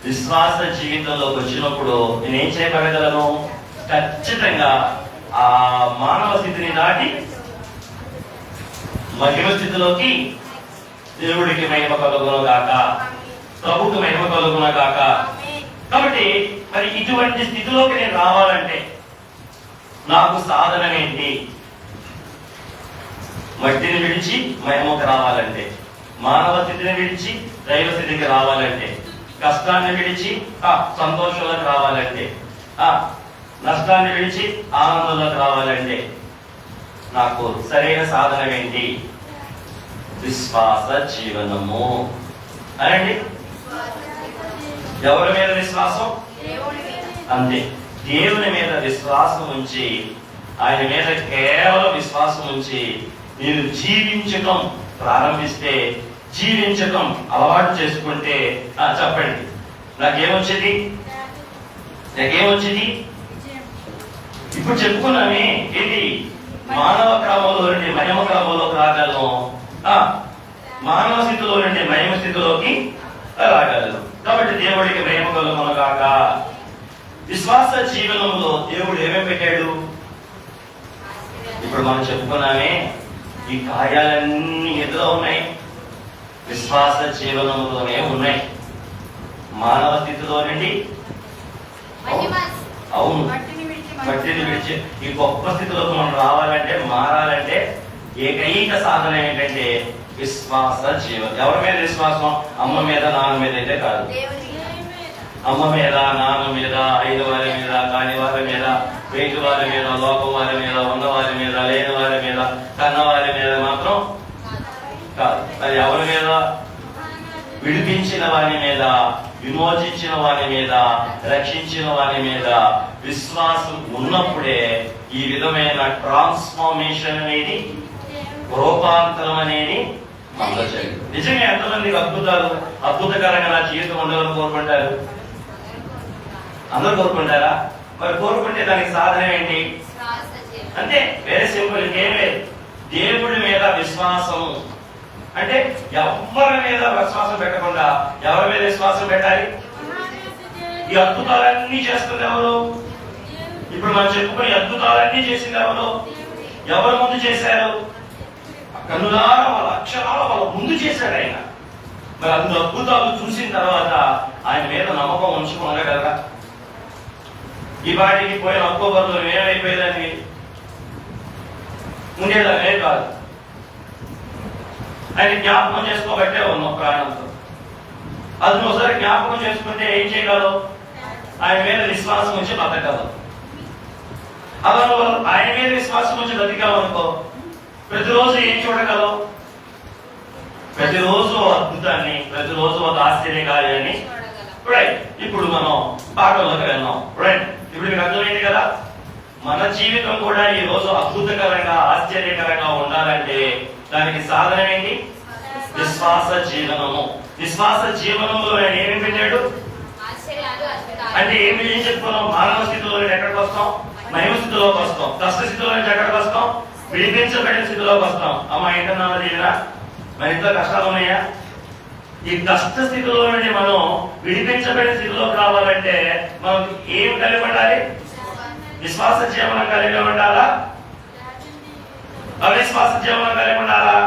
విశ్వాస జీవితంలోకి వచ్చినప్పుడు నేనేం చేయగలను? ఖచ్చితంగా ఆ మానవ స్థితిని దాటి మహిమ స్థితిలోకి దేవుడికి మహిమ కలుగును గాక, ప్రభుకి మహిమ కలుగును గాక. కాబట్టి మరి ఇటువంటి స్థితిలోకి నేను రావాలంటే నాకు సాధన ఏంటి? మట్టిని విడిచి మహిమకు రావాలంటే, మానవ స్థితిని విడిచి దైవ స్థితికి రావాలంటే, కష్టాన్ని విడిచి సంతోషంలోకి రావాలంటే, నష్టాన్ని విడిచి ఆనందంలోకి రావాలంటే నాకు సరైన సాధన ఏంటి? విశ్వాస జీవనము. అనండి, ఎవరి మీద విశ్వాసం? అంతే. దేవుని మీద విశ్వాసం ఉంచి, ఆయన మీద కేవలం విశ్వాసం ఉంచి నేను జీవించటం ప్రారంభిస్తే, జీవించటం అలవాటు చేసుకుంటే, చెప్పండి నాకేమొచ్చింది? ఇప్పుడు చెప్పుకున్నామే ఏంటి? మానవ క్రమంలో నుండి మహిమ క్రమంలోకి రాగలను, మానవ స్థితిలో నుండి మహిమ స్థితిలోకి రాగలను. కాబట్టి దేవుడికి మహిమ కలుగును గాక. విశ్వాస జీవనంలో దేవుడు ఏమేమి పెట్టాడు? ఇప్పుడు మనం చెప్పుకున్నామే, ఈ కార్యాలన్నీ ఎదురు ఉన్నాయి, విశ్వాస జీవనంలోనే ఉన్నాయి. మానవ స్థితిలో నుండి అవును మట్టిని విడిచి ఈ గొప్ప స్థితిలోకి మనం రావాలంటే, మారాలంటే ఏకైక సాధన ఏంటంటే విశ్వాస జీవనం. ఎవరి మీద విశ్వాసం? అమ్మ మీద నాన్న మీద అయితే కాదు. అమ్మ మీద, నాన్న మీద, ఐదు వారి మీద, కాని వారి మీద, వేటి వారి మీద, లోకం వారి మీద, ఉన్నవారి మీద, లేని వారి మీద, కన్నవారి మీద మాత్రం కాదు. అది ఎవరి మీద? విడిపించిన వారి మీద, విమోచించిన వారి మీద, రక్షించిన వారి మీద విశ్వాసం ఉన్నప్పుడే ఈ విధమైన ట్రాన్స్ఫార్మేషన్ అనేది, రూపాంతరం అనేది మనలో జరిగింది. నిజంగా ఎంతమందికి అద్భుతకరంగా నా జీవితం ఉండాలని కోరుకుంటారు? అందరూ కోరుకుంటారా? మరి కోరుకుంటే దానికి సాధన ఏంటి? అంటే వెరీ సింపుల్, ఇంకేం లేదు. దేవుడి మీద విశ్వాసం అంటే ఎవరి మీద విశ్వాసం పెట్టకుండా ఎవరి మీద విశ్వాసం పెట్టాలి? ఈ అద్భుతాలన్నీ చేస్తుంది ఎవరు? ఇప్పుడు మనం చెప్పుకుని అద్భుతాలన్నీ చేసింది ఎవరు? ఎవరు ముందు చేశారు? కన్నులారా వాళ్ళ అక్షరాల వాళ్ళ ముందు చేశాడు ఆయన. మరి అన్ని అద్భుతాలు చూసిన తర్వాత ఆయన మీద నమ్మకం ఉంచుకుని ఉండగలరా? ఈ వాటికి పోయిన అక్టోబర్లో ఏమైపోయేదాన్ని ఉండేదాన్ని కాదు. ఆయన జ్ఞాపకం చేసుకోబట్టే ఉన్నాం ప్రాణంతో. అది ఒకసారి జ్ఞాపకం చేసుకుంటే ఏం చేయగలవు? ఆయన మీద విశ్వాసం ఉంచి బతకగలవు. అలా నువ్వు ఆయన మీద విశ్వాసం ఉంచి బతికావు అనుకో, ప్రతిరోజు ఏం చూడగలవు? ప్రతిరోజు అద్భుతాన్ని, ప్రతిరోజు ఒక ఆశ్చర్య కార్యాన్ని. రైట్, ఇప్పుడు మనం పాటల్లోకి వెళ్దాం. రైట్, ఇప్పుడు మీకు అర్థమైంది కదా, మన జీవితం కూడా ఈ రోజు అద్భుతకరంగా, ఆశ్చర్యకరంగా ఉండాలంటే దానికి సాధన ఏంటి? విశ్వాస జీవనము. విశ్వాస జీవనంలో ఆయన ఏమి పెట్టాడు అంటే ఏం చెప్పుకున్నాం? మానవ స్థితిలో ఎక్కడికి వస్తాం? మహిమ స్థితిలోకి వస్తాం. కష్ట స్థితిలో నుంచి ఎక్కడికి వస్తాం? విడిపించబడిన స్థితిలోకి వస్తాం. అమ్మ ఏంటన్నా దీనిరా, మన ఇంట్లో కష్టాలు ఉన్నాయా? ఈ కష్ట స్థితిలో నుండి మనం విడిపించబడిన స్థితిలోకి రావాలంటే మనం ఏం కలిగి ఉండాలి? విశ్వాస జీవనం కలిగి ఉండాలా, అవిశ్వాస జీవనం కలిగి ఉండాలా?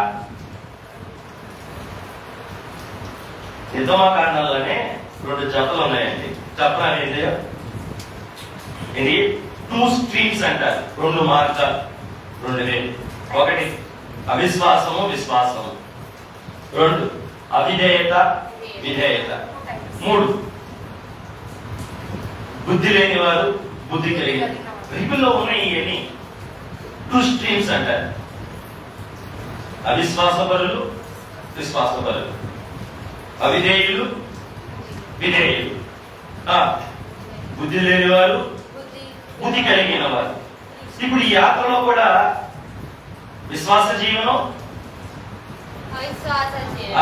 నిర్గమకాండంలోనే 2 జతలు ఉన్నాయండి. చెప్పాలి ఇది 2 స్ట్రీమ్స్ అంటారు, 2 మార్గాలు, 2 వేలు. 1 అవిశ్వాసము విశ్వాసము, 2 అవిధేయత విధేయత, 3 బుద్ధి లేని వారు బుద్ధి కలిగిన. బైబిల్లో ఉన్నాయి ఇవన్నీ 2 స్ట్రీమ్స్ అంటారు. అవిశ్వాసపరులు విశ్వాసపరులు, అవిధేయులు విధేయులు, బుద్ధి లేని వారు బుద్ధి కలిగిన వారు. ఇప్పుడు ఈ యాత్రలో కూడా విశ్వాస జీవనం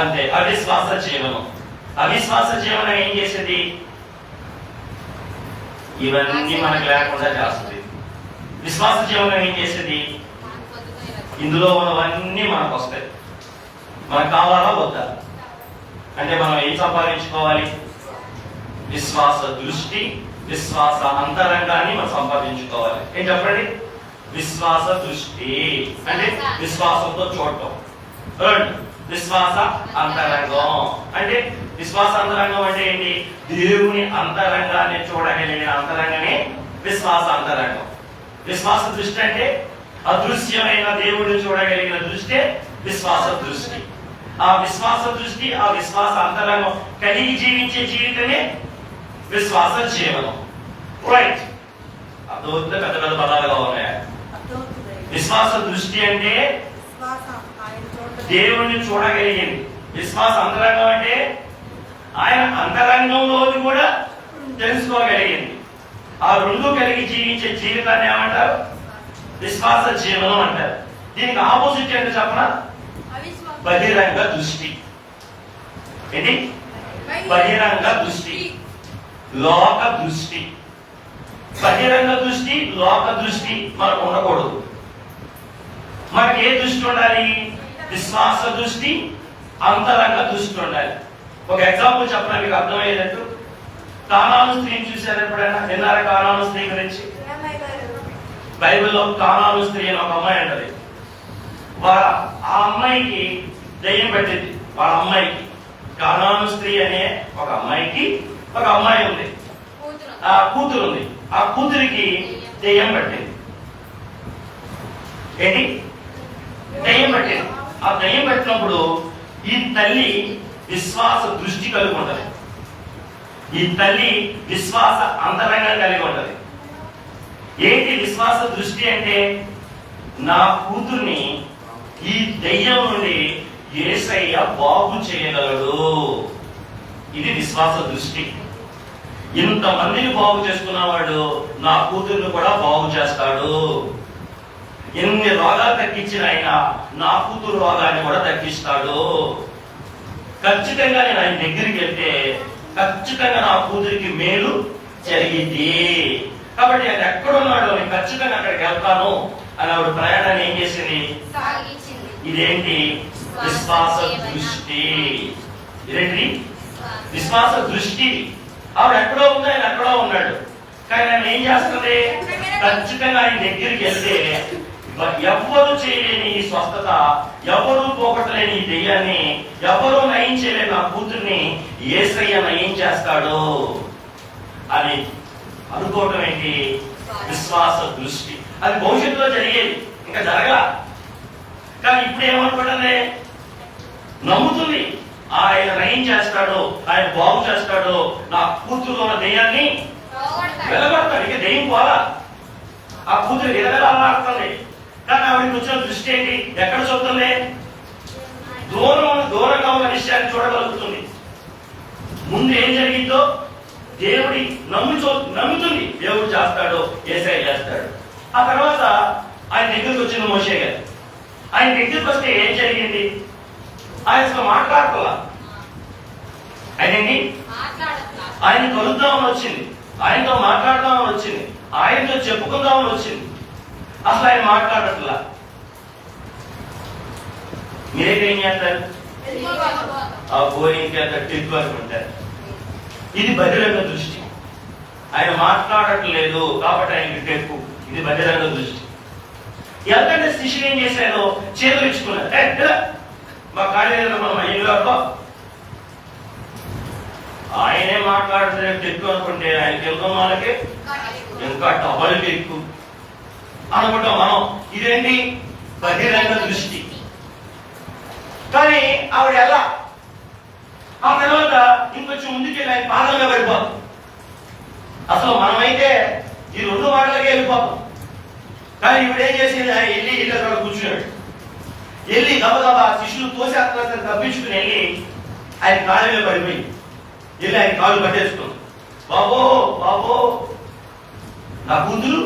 అంతే, అవిశ్వాస జీవనం. అవిశ్వాస జీవనం ఏం చేసేది? ఇవన్నీ మనకు లేకుండా చేస్తుంది. విశ్వాస జీవనం ఏం చేసేది? ఇందులో ఉన్నవన్నీ మనకు వస్తాయి. మనకు కావాలా వద్దా? అంటే మనం ఏం సంపాదించుకోవాలి? విశ్వాస దృష్టి, విశ్వాస అంతరంగాన్ని మనం సంపాదించుకోవాలి. ఏం చెప్పండి? విశ్వాస దృష్టి అంటే విశ్వాసంతో చూడటం. 2 విశ్వాస అంతరంగం అంటే విశ్వాస అంతరంగం అంటే ఏంటి? దేవుని అంతరంగాన్ని చూడగలిగిన అంతరంగమే విశ్వాస అంతరంగం. విశ్వాస దృష్టి అంటే అదృశ్యమైన దేవుడిని చూడగలిగిన దృష్టి విశ్వాస దృష్టి. ఆ విశ్వాస దృష్టి, ఆ విశ్వాస అంతరంగం కలిగి జీవించే జీవితమే విశ్వాస జీవనం. రైట్? అర్థమవుతుందా? పెద్ద పెద్ద పదాలుగా ఉన్నాయా? విశ్వాస దృష్టి అంటే దేవుణ్ణి చూడగలిగింది. విశ్వాస అంతరంగం అంటే ఆయన అంతరంగంలోని కూడా తెలుసుకోగలిగింది. ఆ 2 కలిగి జీవించే జీవితాన్ని ఏమంటారు? విశ్వాస జీవనం అంటారు. దీనికి ఆపోజిట్ ఏంటో చెప్పనా? బహిరంగ దృష్టి. ఇది బహిరంగ దృష్టి, లోక దృష్టి. బహిరంగ దృష్టి, లోక దృష్టి మనకు ఉండకూడదు. మనకి ఏ దృష్టి ఉండాలి? విశ్వాస దృష్టి, అంతరంగ దృష్టి ఉండాలి. ఒక ఎగ్జాంపుల్ చెప్పనా మీకు అర్థమయ్యేటట్టు? కానాను స్త్రీని చూసారు ఎప్పుడైనా? విన్నారా కానాను స్త్రీ గురించి? బైబిల్లో కానాను స్త్రీ అని ఒక అమ్మాయి ఉంటది. ఆ అమ్మాయికి దయ్యం పట్టింది. వాళ్ళ అమ్మాయికి, కానాను స్త్రీ అనే ఒక అమ్మాయికి ఒక అమ్మాయి ఉంది, ఆ కూతురు ఉంది. ఆ కూతురికి దయ్యం పట్టింది. ఏంటి? దయ్యం పట్టింది. ఆ దయ్యం పట్టినప్పుడు ఈ తల్లి విశ్వాస దృష్టి కలిగి ఉంటది. ఈ తల్లి విశ్వాస అంతరంగం కలిగి ఉంటది. ఏంటి విశ్వాస దృష్టి అంటే? నా కూతుర్ని ఈ దయ్యం నుండి యేసయ్య బాగు చేయగలడు. ఇది విశ్వాస దృష్టి. ఇంతమందిని బాగు చేసుకున్నవాడు నా కూతుర్ని కూడా బాగు చేస్తాడు. ఎన్ని రోగాలు తగ్గించిన ఆయన నా కూతురు రోగాన్ని కూడా తగ్గిస్తాడు. ఖచ్చితంగా నేను ఆయన దగ్గరికి వెళ్తే ఖచ్చితంగా నా కూతురికి మేలు జరిగింది. కాబట్టి ఆయన ఎక్కడున్నాడో నేను ఖచ్చితంగా అక్కడికి వెళ్తాను అని ఆవిడ ప్రయాణాన్ని ఏం చేసింది? ఇదేంటి? విశ్వాస దృష్టి. ఇదేంటి? విశ్వాస దృష్టి. ఆవిడ ఎక్కడో ఉంది, ఆయన ఎక్కడో ఉన్నాడు. కానీ ఆయన ఏం చేస్తుంది? ఖచ్చితంగా ఆయన దగ్గరికి వెళ్తే ఎవ్వరు చేయలేని ఈ స్వస్థత, ఎవరు పోగొట్టలేని ఈ దెయ్యాన్ని, ఎవరు నయం చేయలేని నా కూతుర్ని యేసయ్య నయం చేస్తాడు అని అనుకోవటం ఏంటి? విశ్వాస దృష్టి. అది భవిష్యత్తులో జరిగేది, ఇంకా జరగల. కానీ ఇప్పుడు ఏమనుకుంటుంది? నమ్ముతుంది ఆయన నయం చేస్తాడు, ఆయన బాగు చేస్తాడు, నా కూతురు ఉన్న దెయ్యాన్ని వెలగొడతాడు. ఇక దెయ్యం పోలా, ఆ కూతురు వెలగలాడుతుంది. కానీ ఆవిడకి వచ్చిన దృష్టి ఏంటి? ఎక్కడ చూస్తుంది? దూరంగా ఉన్న విషయాన్ని చూడగలుగుతుంది. ముందు ఏం జరిగిందో దేవుడి నమ్ముతుంది. దేవుడు చేస్తాడు, యేసయ్య చేస్తాడు. ఆ తర్వాత ఆయన దగ్గరికి వచ్చిన మోషే గారు. ఆయన దగ్గరికి వస్తే ఏం జరిగింది? ఆయనతో మాట్లాడుకోవాలా. ఆయన కలుద్దామని వచ్చింది, ఆయనతో మాట్లాడదామని వచ్చింది, ఆయనతో చెప్పుకుందామని వచ్చింది. అసలు ఆయన మాట్లాడట్లా. మీరైతే ఏం చేస్తారు? ఆ బోరింగ్ ట్రిప్ అనుకుంటారు. ఇది బహిరంగ దృష్టి. ఆయన మాట్లాడట్లేదు కాబట్టి ఆయనకి టెక్కు. ఇది బహిరంగ దృష్టి. ఎందుకంటే శిష్యులు ఏం చేశారు, చేతులు ఇచ్చుకున్నారు. మా కార్యాలయంలో మనం అయ్యిందో ఆయనే మాట్లాడితే టెక్కు అనుకుంటే ఆయనకి వెళ్తాం, వాళ్ళకి ఇంకా డబల్ ఎక్కువ అనుకుంటాం మనం. ఇదేంటి బహిరంగ దృష్టి. కానీ ఆవిడ ఎలా ఆ తర్వాత ఇంకొంచెం ముందుకెళ్ళి ఆయన పాదంగా వెళ్ళిపోతాం. అసలు మనమైతే ఈ 2 మాటలకే వెళ్ళిపోతాం. కానీ ఇప్పుడు ఏం చేసింది, ఆయన వెళ్ళి అక్కడ కూర్చున్నాడు. వెళ్ళి గబగబా శిష్యులు తోసేస్తున్న తప్పించుకుని వెళ్ళి ఆయన కాళ్ళ మీద పడిపోయి వెళ్ళి ఆయన కాళ్ళు పట్టేసుకున్నాం. బాబో బాబో నా కూతురు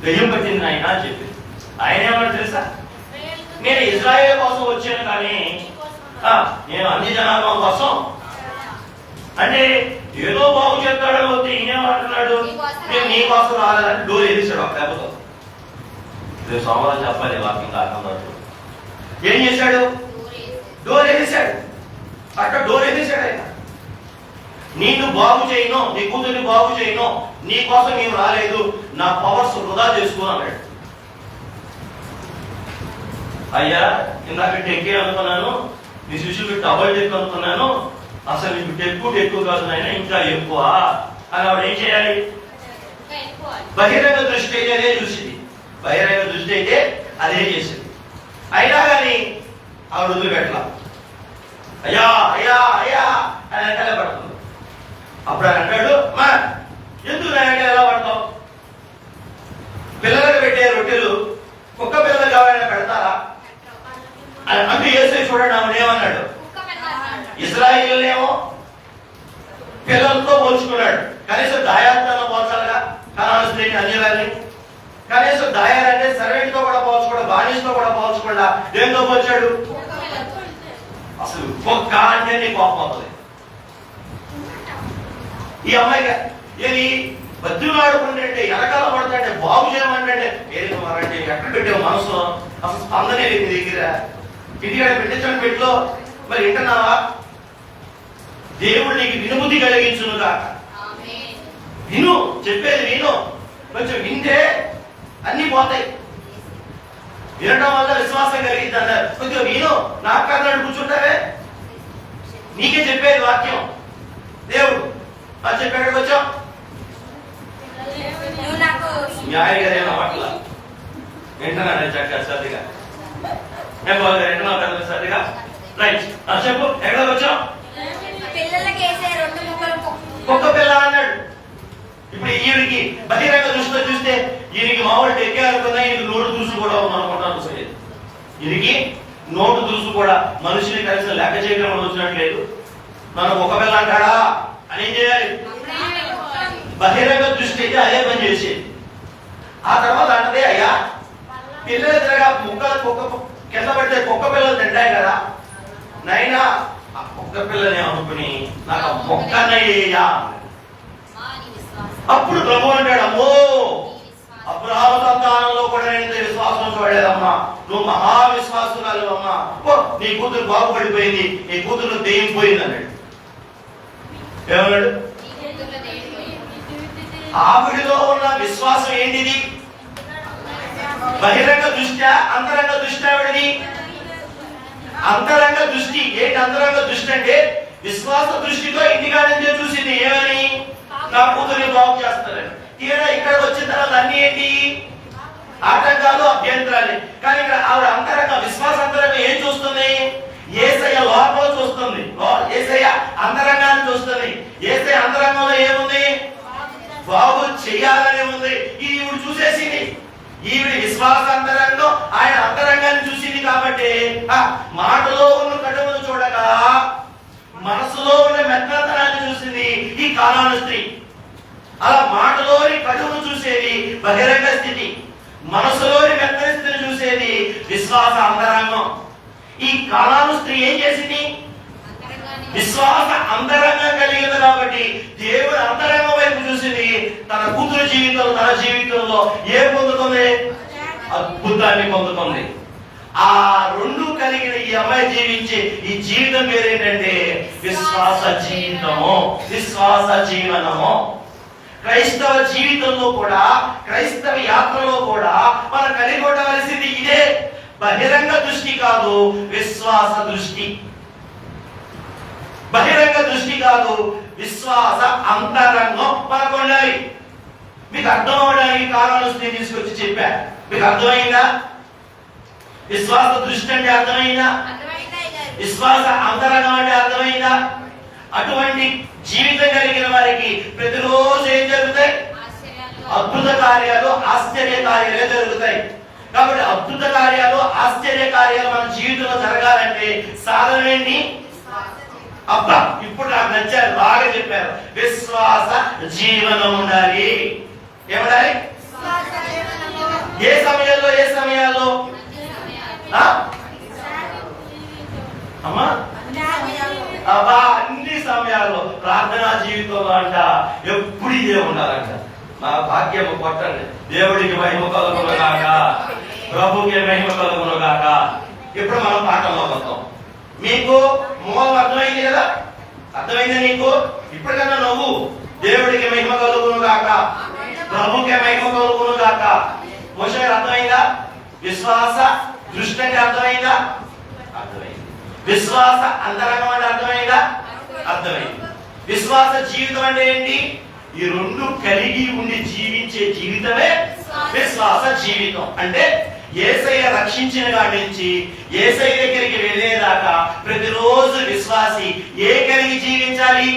దయ్యం పట్టింది ఆయన అని చెప్పి. ఆయన ఏమన్నా తెలుసా, నేను ఇజ్రాయేల్ కోసం వచ్చాను కానీ నేను అన్ని జనాభా కోసం అంటే ఏదో బాగు చెప్తాడో వస్తే ఈయనేమంటున్నాడు, నేను నీ కోసం రాలేదని డోర్ వేసాడు. ఒక దెబ్బతో రేపు సోమవారం చెప్పాలి వాక్యం కాకుండా. ఏం చేశాడు, డోర్ వేసాడు. అక్కడ డోర్ వేసాడు ఆయన. నిన్ను బాగు చేయను, నీ కూతుర్ని బాగు చేయను, నీ కోసం నీవు రాలేదు, నా పవర్స్ వృధా చేసుకో అన్నాడు. అయ్యా ఇందాక టెక్కే అనుకున్నాను, నీ శిష్యులు డబల్ టెక్ అనుకున్నాను, అసలు నీకు టెక్కు కాదు నాయన, ఇంకా ఎక్కువ అని ఆవిడ ఏం చేయాలి, బహిరంగ దృష్టి అయితే అదే చూసింది. బహిరంగ దృష్టి అయితే అదే చేసింది. అయినా కానీ ఆవిడ వదిలిపెట్టలా. అయ్యా అయ్యా అయ్యా అని వెనకాలే పడుతుంది. అప్పుడు ఆయన అంటాడు, మా ఎందుకు నా వెనకాల ఎలా పడతావు, పిల్లలకు పెట్టే రొట్టెలు కుక్క పిల్లలు కావాలని పెడతారా అంటూ యేసు చూడండి ఆమె ఏమన్నాడు, ఇశ్రాయేలునేమో పిల్లలతో పోల్చుకున్నాడు. కనీసం దాయాలతో పోల్చాలిగా కనాను స్త్రీని అన్యులని. కనీసం దాయాలు అంటే సర్వెంట్ తో కూడా పోల్చుకోవడం, బానిసతో కూడా పోల్చుకోవడా, దేంతో పోల్చాడు. అసలు కుక్క అంటే నీ కోపం అవుతుంది. ఈ అమ్మాయిగా ఏది బద్దులాడుకుంటే వెనకాల పడుతుంటే బాగు చేయమంటే ఏది మారంటే ఎక్కడ పెట్టావు మనసులో, అసలు స్పందనే లేదు నీ దగ్గర. ఇంటికాడ పెట్టించండి పెట్లో మరి వింటున్నావా, దేవుడు నీకు వినుబుద్ధి కలిగించునుగా. విను, చెప్పేది విను, కొంచెం వింటే అన్ని పోతాయి. వినడం వల్ల విశ్వాసం కలిగింది అన్నారు. కొంచెం విను, నాకు కన్నాడు కూర్చుంటావే, నీకే చెప్పేది వాక్యం దేవుడు. అది చెప్పాడు వచ్చాం న్యాయ గారు మాటల వింటున్నాడు చక్కగా సరిగా వింటున్నావు సరిగా రైట్. చెప్పు ఎక్కడ వచ్చాం, కుక్క పిల్ల అన్నాడు. ఇప్పుడు ఈయనకి బహిరంగ దృష్టిలో చూస్తే ఈయనకి మామూలు టెక్కే అనుకున్నా, ఈయనకి నోటు దురుసు కూడా అనుకుంటాను. ఈయనకి నోటు దురుసు కూడా మనుషుని కలిసి లెక్క చేయడం వచ్చినట్లేదు. మనం ఒక పిల్ల అంటాడా అని ఏం చేయాలి, బహిరంగ దృష్టి అయితే అదే పని చేసేది. ఆ తర్వాత అంటదే, అయ్యా పిల్లలు తిరగా ముక్కలు కుక్క కింద పడితే కుక్క పిల్లలు తింటాయి కదా నైనా, ఆ కుక్క పిల్లని అనుకుని నాకు మొక్కనయ్యా. అప్పుడు ప్రభు అంటాడు, అమ్మో అబ్రహాము సంతానంలో కూడా నేను విశ్వాసం చూడలేదమ్మా, నువ్వు మహావిశ్వాసురాలమ్మా, నీ కూతురు బాగుపడిపోయింది, నీ కూతురు దెయ్యం పోయింది అన్నాడు. ఏమన్నాడు, ఆవిడిలో ఉన్న విశ్వాసం ఏంటిది, బహిరంగ దృష్ట్యా అంతరంగ దృష్టి. ఆవిడది అంతరంగ దృష్టి. ఏంటి అంతరంగ దృష్టి అంటే, విశ్వాస దృష్టితో ఇంటికాడే చూసింది ఏమని, నా కూతురిని బాగు చేస్తారని. తీరా ఇక్కడికి వచ్చిన తర్వాత అన్ని ఏంటి, ఆటంకాలు అభ్యంతరాలు. కానీ ఇక్కడ ఆవిడ అంతరంగ విశ్వాస అంతరంగం ఏం చూస్తుంది, యేసయ్య లోపల చూస్తుంది, యేసయ్య అంతరంగాన్ని చూస్తుంది. యేసయ్య అంతరంగంలో ఏముంది, బాగు చెయ్యాలని ఉంది. ఇది ఈవిడ చూసేసింది. ఈవిడ విశ్వాస అంతరంగం ఆయన అంతరంగాన్ని చూసింది కాబట్టి మాటలో ఉన్న కడుపును చూడగా మనసులో ఉన్న మెత్తనాన్ని చూసింది ఈ కానాను స్త్రీ. అలా మాటలోని కడుపును చూసేది బహిరంగ స్థితి, మనసులోని మెత్తని స్థితిని చూసేది విశ్వాస అంతరంగం. ఈ కానాను స్త్రీ ఏం చేసింది, విశ్వాస అంతరంగం కలిగింది కాబట్టి దేవుడు అంతరంగం వైపు చూసింది. తన కూతురు జీవితంలో, తన జీవితంలో ఏం పొందుతుంది, అద్భుతాన్ని పొందుతుంది. ఆ రెండు కలిగిన ఈ అమ్మాయి జీవించే ఈ జీవితం పేరేంటంటే విశ్వాస జీవితము, విశ్వాస జీవనము. క్రైస్తవ జీవితంలో కూడా, క్రైస్తవ యాత్రలో కూడా మనం కలిగి ఉండవలసింది ఇదే. బహిరంగ దృష్టి కాదు, విశ్వాస దృష్టి. బహిరంగ దృష్టి కాదు, విశ్వాస అంతరంగం మనకు ఉండాలి. మీకు అర్థం అవడానికి కారణాలు నేను తీసుకొచ్చి చెప్పా. మీకు అర్థమైందా? విశ్వాస దృష్టి అంటే అర్థమైందా? విశ్వాస అంతరంగం అంటే అర్థమైందా? అటువంటి జీవితం కలిగిన వారికి ప్రతిరోజు ఏం జరుగుతాయి? అద్భుత కార్యాలు, ఆశ్చర్య కార్యాలు జరుగుతాయి. కాబట్టి అద్భుత కార్యాలు, ఆశ్చర్య కార్యాలు మన జీవితంలో జరగాలంటే సాధన ఏంటి? అబ్బా, ఇప్పుడు నాకు నచ్చారు, బాగా చెప్పారు. విశ్వాస జీవనం ఉండాలి. ఏముండాలి? ఏ సమయంలో? ఏ సమయాల్లో? అమ్మా, అబ్బా, అన్ని సమయాల్లో. ప్రార్థనా జీవితంలో అంట ఎప్పుడు ఇదే ఉండాలంట. మా భాగ్యం కొట్టండి. దేవుడికి మహిమ కలుగును గాక, ప్రభుకి మహిమ కలుగును గాక. ఇప్పుడు మనం పాఠంలో వస్తాం. మీకు మూలం అర్థమైంది కదా? అర్థమైందా నీకు? ఇప్పటికన్నా నువ్వు దేవుడికి మహిమ కలుగును గాక, ప్రభుకి మహిమ కలుగును గాక. మోషే అర్థమైందా? విశ్వాస దృష్టి అంటే అర్థమైందా? అర్థమైంది. విశ్వాస అంతరంగం అంటే అర్థమైందా? అర్థమైంది. విశ్వాస జీవితం అంటే ఏంటి? ఈ రెండు కలిగి ఉండి జీవించే జీవితమే విశ్వాస జీవితం. అంటే యేసయ్య రక్షించిన కాడి నుంచి యేసయ్య దగ్గరికి వెళ్ళేదాకా ప్రతిరోజు విశ్వాసి ఏ కలిగి జీవించాలి?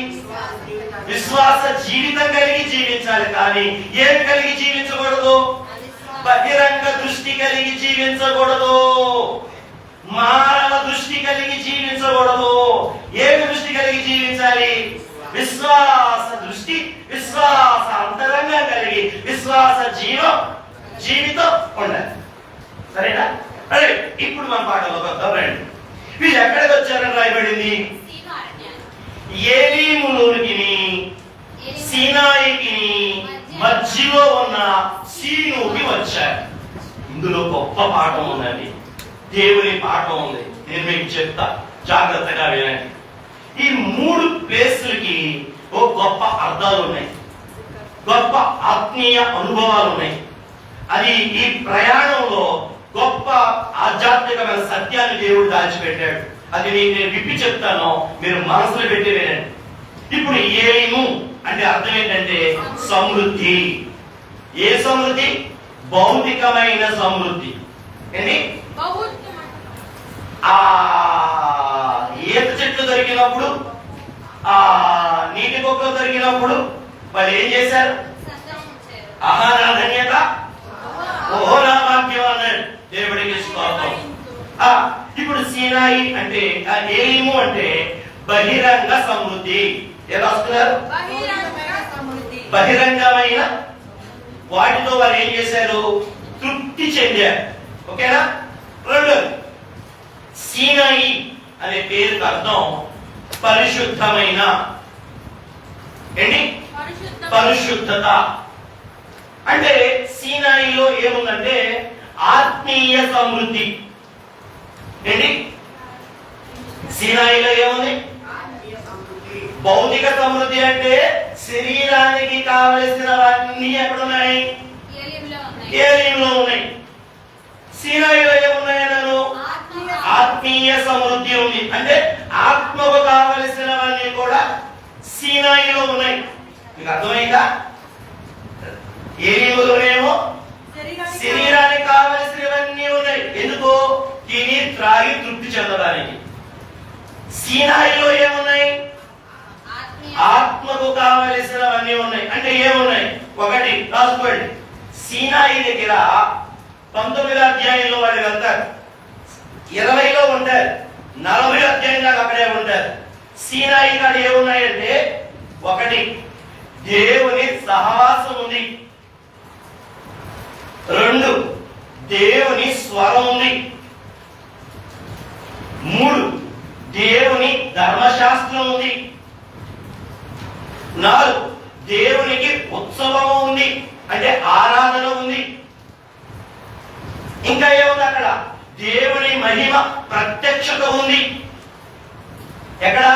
విశ్వాస జీవితం కలిగి జీవించాలి. కానీ ఏం కలిగి జీవించకూడదు? బహిరంగ దృష్టి కలిగి జీవించకూడదు. మానవ దృష్టి కలిగి జీవించకూడదు. ఏమి దృష్టి కలిగి జీవించాలి? విశ్వాస దృష్టి, విశ్వాస అంతరంగం కలిగి విశ్వాస జీవితం ఉండాలి. సరేనా? అరే, ఇప్పుడు మన పాటలోకి వద్దాం రండి. వీళ్ళు ఎక్కడికి వచ్చారని రాయబడింది? ఏలీములోనికి, సీనాయికి మధ్యలో ఉన్న సీనుకి వచ్చారు. ఇందులో గొప్ప పాఠం ఉందండి, దేవుని పాఠం ఉంది. నేను మీకు చెప్తా, జాగ్రత్తగా వినండి. ఈ మూడు ప్లేసులకి ఓ గొప్ప అర్థాలు ఉన్నాయి, గొప్ప ఆత్మీయ అనుభవాలు ఉన్నాయి. అది ఈ ప్రయాణంలో గొప్ప ఆధ్యాత్మికమైన సత్యాన్ని దేవుడు దాచిపెట్టాడు. అది నేను విప్పి చెప్తాను, మీరు మనసులో పెట్టి వినండి. ఇప్పుడు ఏలీము అంటే అర్థం ఏంటంటే సమృద్ధి. ఏ సమృద్ధి? భౌతికమైన సమృద్ధి. ఏంటి? ఆ ఈత చెట్లు దొరికినప్పుడు, ఆ నీటి బొక్కలు దొరికినప్పుడు వాళ్ళు ఏం చేశారు? ఆహార ధన్యత, ఓహో నా వాక్యం అన్నాడు. దేవుడికి స్తోత్రం. ఇప్పుడు సీనాయి అంటే, ఏలీము అంటే బహిరంగ సమృద్ధి. ఎలా వస్తున్నారు? బహిరంగమైన వాటితో వారు ఏం చేశారు? తృప్తి చెందారు. ఓకేనా? రెండు, సీనాయి అనే పేరుకి అర్థం పరిశుద్ధమైన. ఏంటి? పరిశుద్ధత. అంటే సీనాయిలో ఏముందంటే ఆత్మీయ సమృద్ధి. ఏంటి? సీనాయిలో ఏముంది? భౌతిక సమృద్ధి. అంటే శరీరానికి కావలసినవన్నీ ఎక్కడున్నాయి? ఏలీములో ఉన్నాయి. సీనాయిలో ఏమున్నాయన్నాను? ఆత్మీయ సమృద్ధి ఉంది. అంటే ఆత్మకు కావలసినవన్నీ కూడా సీనాయిలో ఉన్నాయి. మీకు అర్థమైందా? ఏలీములోనేమో శరీరానికి కావలసినవన్నీ ఉన్నాయి. ఎందుకు? తిని త్రాగి తృప్తి చెందడానికి. సీనాయిలో ఏమున్నాయి? ఆత్మకు కావలసినవన్నీ ఉన్నాయి. అంటే ఏమున్నాయి? ఒకటి రాసుకోండి. సీనాయి దగ్గర 19వ అధ్యాయంలో వాళ్ళు వెళ్తారు, 20లో ఉంటారు, 40వ అధ్యాయం దాకా అక్కడే ఉంటారు. సీనాయి కాడ ఏమున్నాయంటే, ఒకటి దేవుని సహవాసం ఉంది, రెండు దేవుని స్వరం ఉంది, మూడు దేవుని ధర్మశాస్త్రం ఉంది, నాలుగు దేవునికి ఉత్సవం ఉంది, అంటే ఆరాధన ఉంది. ఇంకా ఏముంది అక్కడ? దేవుని మహిమ ప్రత్యక్షత ఉంది. ఎక్కడ?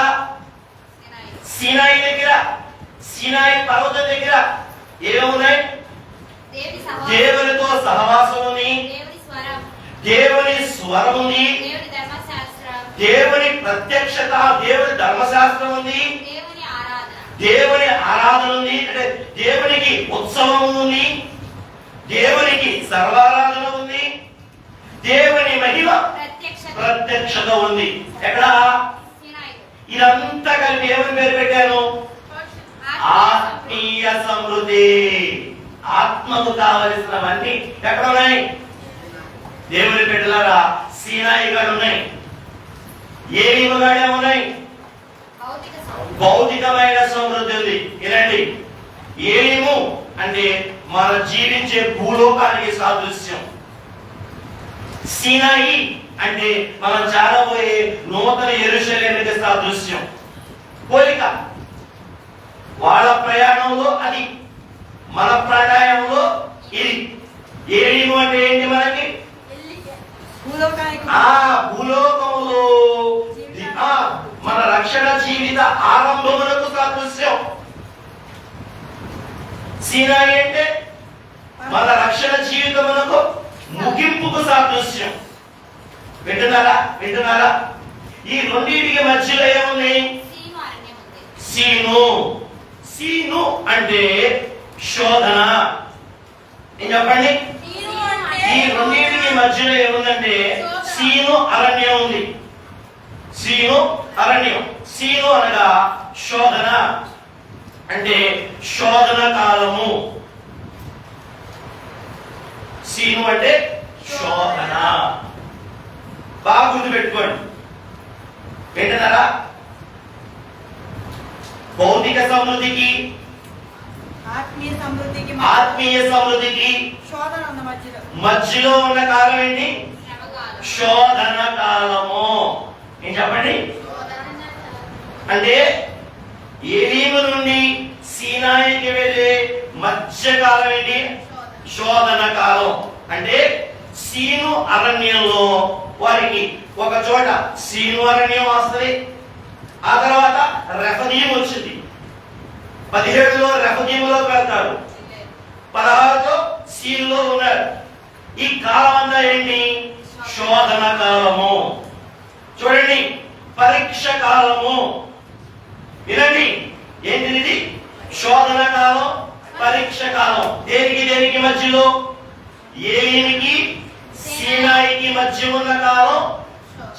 సీనాయి దగ్గర, సీనాయి పర్వతం దగ్గర ఏమున్నాయి? దేవుని సహవాసం, దేవునితో సహవాసం ఉంది, దేవుని స్వరం, దేవుని స్వరం ఉంది, దేవుని ధర్మశాస్త్రం, దేవుని ప్రత్యక్షత, దేవుని ధర్మశాస్త్రం ఉంది, దేవుని ఆరాధన, దేవుని ఆరాధన ఉంది. అంటే దేవునికి ఉత్సవం ఉంది, దేవునికి సర్వారాధన ఉంది, దేవుని మహిమ ప్రత్యక్షత ఉంది. ఎక్కడ? ఇదంతా కలిపి ఏమని పేరు పెట్టాను? ఆత్మీయ సమృద్ధి. ఆత్మకు కావలసినవన్నీ ఎక్కడ ఉన్నాయి? దేవుని బిడ్డలారా సీనాయి కాడ ఉన్నాయి, ఏలీము కాడ ఉన్నాయి, భౌతికమైన సమృద్ధి ఉంది. వినండి, ఏలీము అంటే మన జీవించే భూలోకానికి సాదృశ్యం. సీనాయి అంటే మనం చేరబోయే నూతన యెరూషలేముకి సాదృశ్యం, పోలిక. వాళ్ళ ప్రయాణంలో అది, మన ప్రయాణంలో ఇది. ఏలీము అంటే ఏంటి? మనకి భూలోకములో మన రక్షణ జీవిత ఆరంభములకు సాదృశ్యం. సీనాయి అంటే మన రక్షణ జీవితములకు ముగింపుకు సాదృశ్యం. వింటున్నారా? వింటున్నారా? ఈ రెండింటికి మధ్యలో ఏముంది? సీను. సీను అంటే శోధన. ఏం చెప్పండి? ఈ రెండింటికి మధ్యలో ఏముందంటే సీను అరణ్యం ఉంది. సీను అరణ్యం. సీను అనగా శోధన, అంటే శోధన కాలము. సీను అంటే శోధన. బాగా గుర్తు పెట్టుకోండి. వింటున్నారా? భౌతిక సమృద్ధికి, ఆత్మీయ సమృద్ధికి మధ్యలో ఉన్న కాలం ఏంటి? శోధన కాలము. ఏం చెప్పండి? అంటే ఏలీము నుండి సీనాయికి వెళ్ళే మధ్య కాలం ఏంటి? శోధన కాలం. అంటే సీను అరణ్యంలో వారికి ఒక చోట సీను అరణ్యం వస్తుంది, ఆ తర్వాత రెఫదీం వచ్చింది. 17లో రెఫదీములోకి వెళ్తాడు, 16లో సీనులో ఉన్నాడు. ఈ కాలం అంతా ఏంటి? శోధన కాలము. చూడండి, పరీక్ష కాలము. వినండి, ఏంటిది? శోధన కాలం, పరీక్ష కాలం. దేనికి దేనికి మధ్యలో? ఏలీముకి సీనాయికి మధ్య ఉన్న కాలం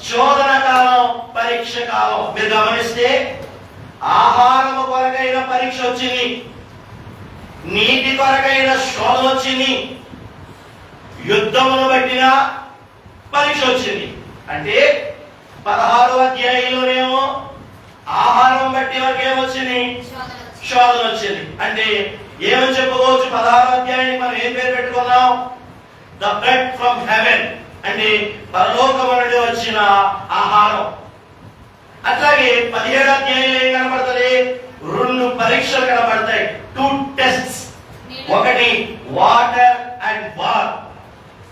శోధన కాలం, పరీక్ష కాలం. మీరు గమనిస్తే ఆహారము కొరకైన పరీక్ష వచ్చింది, నీటి కొరకైన శోధన వచ్చింది, యుద్ధమును బట్టిన పరీక్ష వచ్చింది. అంటే 16వ అధ్యాయంలోనేమో ఆహారం బట్టి వరకు ఏమొచ్చింది? శోధన వచ్చింది. అంటే ఏమని చెప్పుకోవచ్చు? 16వ అధ్యాయానికి మనం ఏం పేరు పెట్టుకున్నాం? ద బ్రెడ్ ఫ్రమ్ హెవెన్, అంటే పరలోకము నుండి వచ్చిన ఆహారం. అట్లాగే 17వ అధ్యాయంలో ఏం కనబడుతుంది? 2 పరీక్షలు కనబడతాయి, 2 టెస్ట్స్. ఒకటి water and war.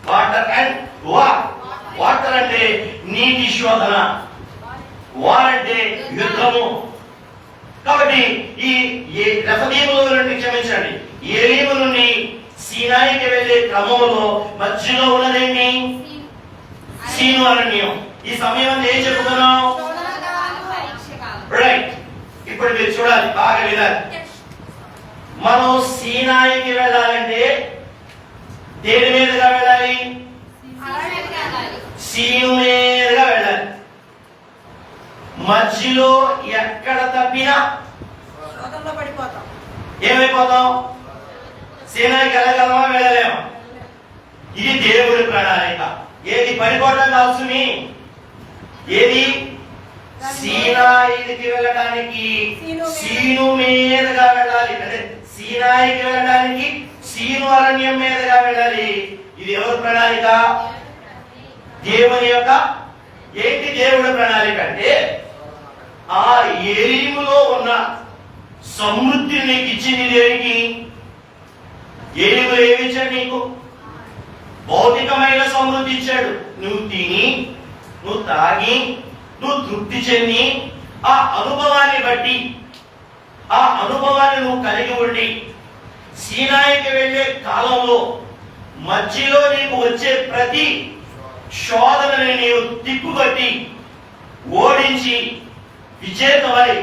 Water and war. Water అంటే నీటి శోధన, వార్ అంటే యుద్ధము. కాబట్టి ఈ రెఫదీములో నుండి, క్షమించండి, ఏలీము నుండి సీనాయికి వెళ్ళే క్రమంలో మధ్యలో ఉన్నదేంటి? సీను అరణ్యం. ఈ సమయం ఏం చెప్పుకున్నాం? రైట్. ఇప్పుడు మీరు చూడాలి, బాగా వినాలి. మనం సీనాయికి వెళ్ళాలంటే దేని మీదుగా వెళ్ళాలి? సీను మీదుగా వెళ్ళాలి. మధ్యలో ఎక్కడ తప్పినా ఏమైపోతాం? సీనాయికి వెళ్ళగలమా? వెళ్ళలేమా? ఇది దేవుడి ప్రణాళిక. ఏది పడిపోవడం కాల్సుని? ఏది? సీనాయికి వెళ్ళడానికి సీను మీదుగా వెళ్ళాలి. అంటే సీనాయికి వెళ్ళడానికి సీను అరణ్యం మీదుగా వెళ్ళాలి. ఇది ఎవరి ప్రణాళిక? దేవుని యొక్క. ఏంటి దేవుడి ప్రణాళిక అంటే ఆ ఏలీములో ఉన్న సమృద్ధిని నీకు ఇచ్చింది దేనికి? ఏలీములో ఏమి ఇచ్చాడు నీకు? భౌతికమైన సమృద్ధి ఇచ్చాడు. నువ్వు తిని, నువ్వు తాగి, నువ్వు తృప్తి చెంది, ఆ అనుభవాన్ని బట్టి, ఆ అనుభవాన్ని నువ్వు కలిగి ఉండి సీనాయికి వెళ్ళే కాలంలో మధ్యలో నీకు వచ్చే ప్రతి శోధనని నీవు తిప్పుకొట్టి ఓడించి విజేతమై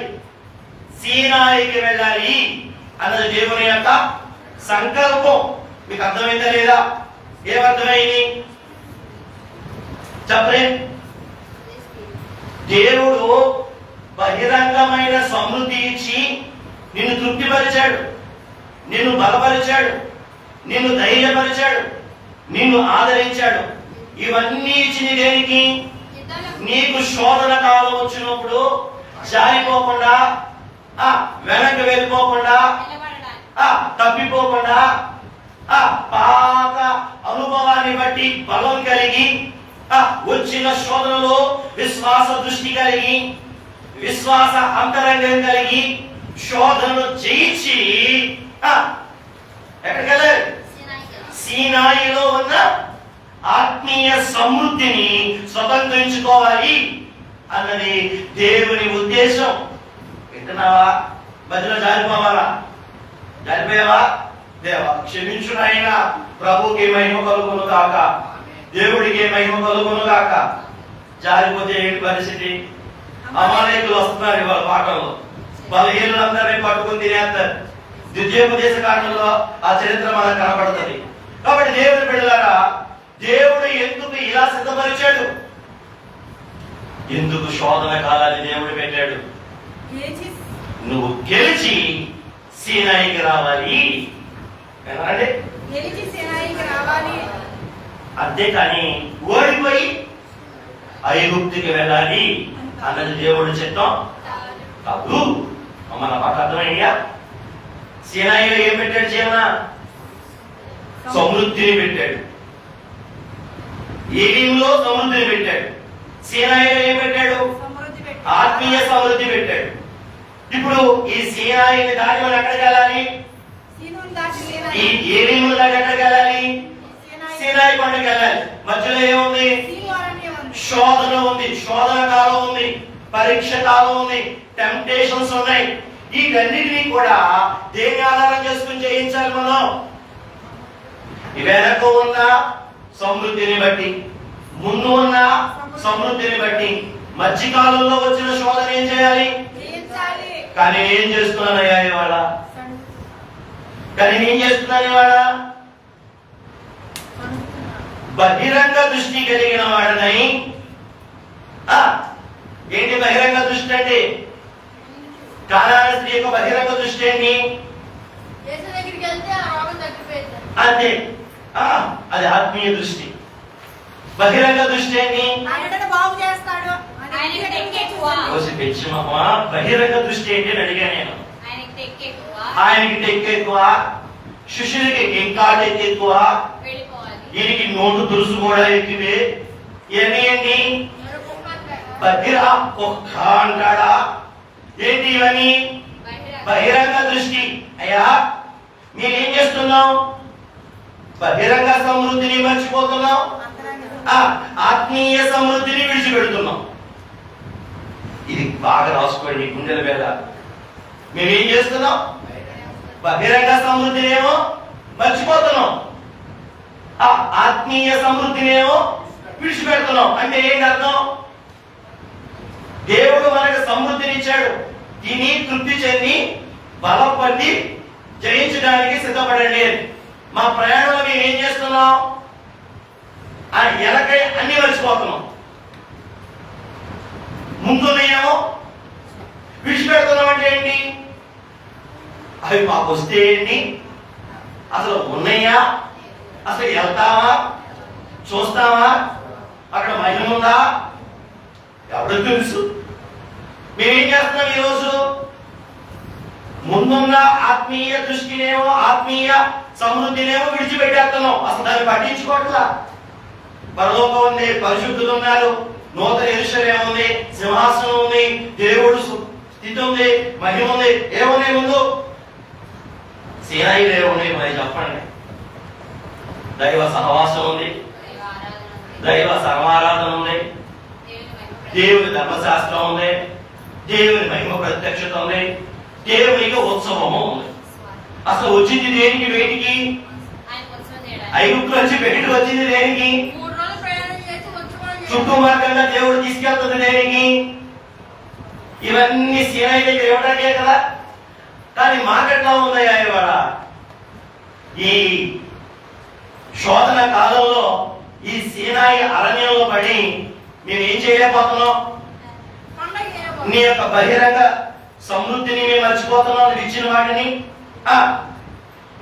సీనాయికి వెళ్ళాలి అన్నది దేవుని యొక్క సంకల్పం. మీకు అర్థమైందా లేదా? ఏమర్థమైంది చెప్పలే? దేవుడు బహిరంగమైన సమృద్ధి ఇచ్చి నిన్ను తృప్తిపరిచాడు, నిన్ను బలపరిచాడు, నిన్ను ధైర్యపరిచాడు, నిన్ను ఆదరించాడు. ఇవన్నీ ఇచ్చింది దేనికి? నీకు శోధన కాలం వచ్చినప్పుడు జారిపోకుండా, వెనక్కి వెళ్ళిపోకుండా, తప్పిపోకుండా, పాత అనుభవాన్ని బట్టి బలం కలిగి, వచ్చిన శోధనలో విశ్వాస దృష్టి కలిగి, విశ్వాస అంతరంగం కలిగి, శోధనను జయించి ఎక్కడికి వెళ్ళాలి? సీనాయిలో ఉన్న ఆత్మీయ సమృద్ధిని స్వతంత్రించుకోవాలి అన్నది దేవుని ఉద్దేశం. వింటున్నావా? మధ్యలో జారిపోవాలా? జారిపోయావా? దేవా క్షమించు నాయనా, ప్రభుకి మహిమ కలుగును కాక, దేవుడికి మహిమ కలుగును కాక. జారిపోతే ఏంటి పరిస్థితి? అమాలేకులు వస్తున్నారు ఇవాళ పాటల్లో, బలహీనులందరినీ పట్టుకుని తినేస్తారు. ద్వితీయోపదేశ కాండంలో ఆ చరిత్ర మనకు కనబడుతుంది. కాబట్టి దేవుని బిడ్డలారా, దేవుడు ఎందుకు ఇలా సిద్ధపరిచాడు? ఎందుకు శోధన కాలాన్ని దేవుడు పెట్టాడు? నువ్వు గెలిచి సీనాయికి రావాలి. అంతేకాని ఓడిపోయి ఐగుప్తుకి వెళ్ళాలి అన్నది దేవుడు చిత్తం కాదు. మన పాట అర్థమయ్యా? సీనాయిలో ఏం పెట్టాడు? జీవన సమృద్ధిని పెట్టాడు. ఏలీంలో సమృద్ధిని పెట్టాడు. సీనాయిలో ఏం పెట్టాడు? ఆత్మీయ సమృద్ధి పెట్టాడు. ఇప్పుడు ఈ సీనాయిని దాటి మనం ఎక్కడికి వెళ్ళాలి? ఈ ఏలీము దాటి ఎక్కడికి వెళ్ళాలి? సీనాయి కొండకి వెళ్ళాలి. మధ్యలో ఏముంది? శోధన ఉంది, శోధన కాలం ఉంది, పరీక్ష కాలం ఉంది, టెంప్టేషన్స్ ఉన్నాయి. వీటన్నిటినీ కూడా దేని ఆధారం చేసుకుని జయించాలి మనం? వెనక ఉన్న సమృద్ధిని బట్టి, ముందు ఉన్న సమృద్ధిని బట్టి. మధ్యకాలంలో వచ్చిన శోధన ఏం చేయాలి? కానీ ఏం చేస్తున్నానయ్యా ఇవాళ? కానీ నేను చేస్తున్నాను ఇవాళ బహిరంగ దృష్టి కలిగిన వాడినై. ఏంటి బహిరంగ దృష్టి అంటే? కానాను స్త్రీ యొక్క బహిరంగ దృష్టి ఏంటి? అంతే, అది ఆత్మీయ దృష్టి. బహిరంగ దృష్టి ఏంటి? బహిరంగ దృష్టి ఏంటి అని అడిగా నేను. ఆయనకి టెక్కెక్కువ, శిష్యులకి ఇంకా టెక్కెక్కువ, ఈయనకి నోటు తురుసు కూడా ఎక్కువే. ఇవన్నీ ఏంటి? బహిర ఒక్క అంటాడా? ఏంటి ఇవన్నీ? బహిరంగ దృష్టి. అయ్యా మీరేం చేస్తున్నాం? బహిరంగ సమృద్ధిని మర్చిపోతున్నాం, ఆత్మీయ సమృద్ధిని విడిచిపెడుతున్నాం. ఇది బాగా రాసుకోండి గుండెల మీద. మేమేం చేస్తున్నాం? బహిరంగ సమృద్ధినేమో మర్చిపోతున్నాం, ఆత్మీయ సమృద్ధినేమో విడిచిపెడుతున్నాం. అంటే ఏంటి అర్థం? దేవుడు మనకు సమృద్ధినిచ్చాడు, తిని తృప్తి చెంది బలం పొంది జయించడానికి సిద్ధపడండి. మా ప్రయాణంలో మేము ఏం చేస్తున్నాం? ఎనకై అన్ని మర్చిపోతున్నాం. ముందునేమో విడిచిపెడుతున్నాం. అంటే ఏంటి? అవి మాకు వస్తే ఏంటి? అసలు ఉన్నాయా? అసలు వెళ్తావా? చూస్తావా? అక్కడ మహిమ ఉందా? ఎవరికి తెలుసు? మేమేం చేస్తున్నాం ఈరోజు? ముందున్న ఆత్మీయ దృష్టినేమో, ఆత్మీయ సమృద్ధినేమో విడిచిపెట్టేస్తున్నాం. అసలు దాన్ని పట్టించుకోవట్లా. పరలోకం ఉంది, పరిశుద్ధులు ఉన్నారు, నూతన యెరూషలేము ఉంది, సింహాసనం ఉంది, దేవుడు స్థితి ఉంది, మహిమ ఉంది. ఏమున్నాయి ముందు? సీనాయిలో ఏమున్నాయి మరి చెప్పండి? దైవ సహవాసం ఉంది, దైవ సర్వారాధన ఉంది, దేవుని ధర్మశాస్త్రం ఉంది, దేవుని మహిమ ప్రత్యక్షత ఉంది, దేవునికి ఉత్సవము ఉంది. అసలు వచ్చింది దేనికి? బయటికి ఆయన కోసం చేయడానికి. ఐగుప్తు నుంచి బయటకు వచ్చింది దేనికి? 3 రోజులు ప్రయాణం చేసి వచ్చుకోవడం చుట్టూ మార్గంగా దేవుడు తీసుకెళ్తుంది దేనికి? ఇవన్నీ సీనాయి దగ్గర ఇవ్వడానికే కదా. కానీ మాకెట్లా ఉన్నాయా ఇవాళ? ఈ శోధన కాలంలో ఈ సీనాయి అరణ్యంలో పడి మేమేం చేయలేకపోతున్నాం? నీ యొక్క బహిరంగ సమృద్ధిని మేము మర్చిపోతున్నాం. నువ్వు ఇచ్చిన వాటిని,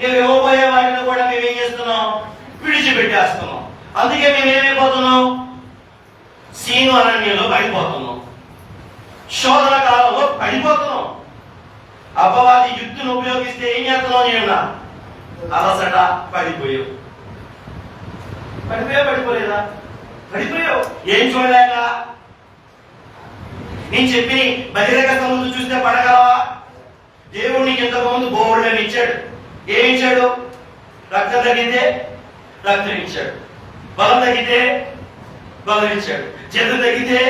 నువ్వు ఇవ్వబోయే వాటిని కూడా మేమేం చేస్తున్నాం? విడిచిపెట్టేస్తున్నాం. అందుకే మేమేమైపోతున్నాం? సీను అరణ్యంలో పడిపోతున్నాం. శోధన కాలంలో పడిపోతున్నాం. అపవాది యుక్తిని ఉపయోగిస్తే ఏం చేస్తున్నావు? నేను అలసట పడిపోయావు. పడిపోలేదా? పడిపోయావు. ఏం చూడలేక నేను చెప్పి బహిరంగ సముద్రం చూస్తే పడగలవా? దేవుడు నీకు ఇంతకు ముందు బోర్డుని ఇచ్చాడు. ఏమి ఇచ్చాడు? రక్తం తగ్గితే రక్తం ఇచ్చాడు, బలం తగ్గితే బలం ఇచ్చాడు, జీతం తగ్గితే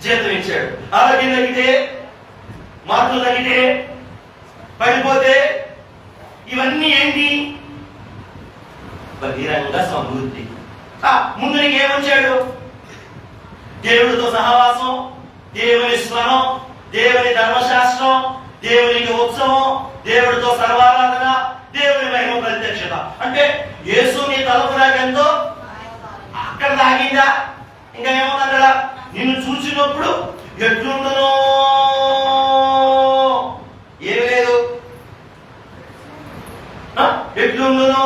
జీతం ఇచ్చాడు, ఆరోగ్యం తగ్గితే, మార్పులు తగ్గితే, పడిపోతే, ఇవన్నీ ఏంటి? బహిరంగ సమృద్ధి. ముందు నీకు ఏమొచ్చాడు? దేవుడితో సహవాసం, దేవుని స్మరం, దేవుని ధర్మశాస్త్రం, దేవునికి ఉత్సవం, దేవుడితో సర్వారాధన, దేవుని మహిమ ప్రత్యక్షత. అంటే యేసు నీ తలుపు దాకెంతో అక్కడ దాగిందా? ఇంకా ఏముంది అక్కడ? నిన్ను చూసినప్పుడు ఎట్లుండనో ఏమి లేదు. ఎట్లుండనో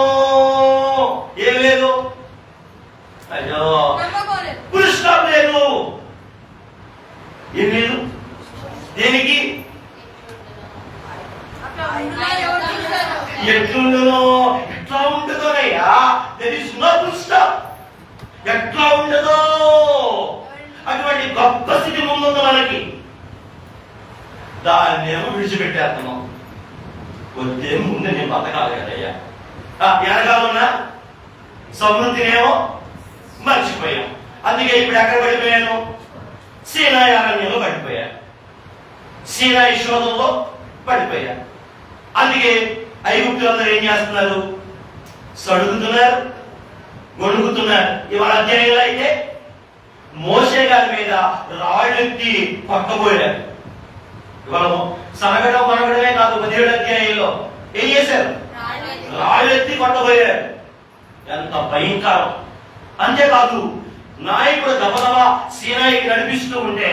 ఏమి లేదు. అయ్యో పురుషులం లేదు. ఏం లేదు. దేనికి? ఎట్లుండనో, ఎట్లా ఉంటుందోనయ్యా. దెర్ ఇస్ నో పురుషులం. ఎట్లా ఉండదో అటువంటి గొప్ప స్థితి ముందుంది మనకి. దాన్నేమో విడిచిపెట్టేస్తున్నాం. వద్దే ముందు నేను బతకాలి కదయ్యా. వెనకాలన్నా సమృద్ధినేమో మర్చిపోయాం. అందుకే ఇప్పుడు ఎక్కడ పడిపోయాను? సీనాయి అరణ్యంలో పడిపోయా, సీనాయి శోధంలో పడిపోయా. అందుకే ఐగుప్తులందరూ ఏం చేస్తున్నారు? సడుగుతున్నారు, గొణుగుతున్నారు. ఇవాళ అధ్యాయంలో అయితే మోషే గారి మీద రాళ్ళెత్తి పట్టబోయారు. ఇవాళ సనగడం మనగడమే కాదు, 17 అధ్యాయంలో ఏం చేశారు? రాళ్ళెత్తి పట్టబోయారు. ఎంత భయంకరం! అంతేకాదు, నాయకుడు గబగబా సీనాయికి నడిపిస్తూ ఉంటే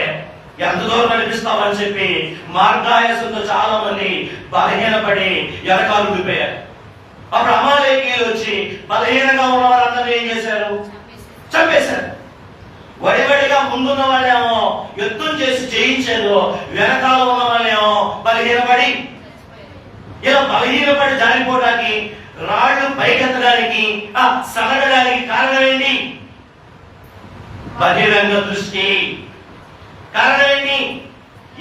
ఎంత దూరం నడిపిస్తామని చెప్పి మార్గాయాసంతో చాలా మంది బలహీనపడి వెనకాలు ఉండిపోయారు. అప్పుడు అమాలేకీయులు వచ్చి బలహీనంగా ఉన్న వారందరూ ఏం చేశారు? చంపేశారు. వడివడిగా ముందున్న వాళ్ళేమో యుద్ధం చేసి జయించారు, వెనకాల ఉన్న వాళ్ళేమో బలహీనపడి, ఇలా బలహీనపడి జారిపోవడానికి, రాళ్లు పైకెత్తడానికి, సనగడానికి కారణం ఏంటి? బహిరంగ దృష్టి. కారణం ఏంటి?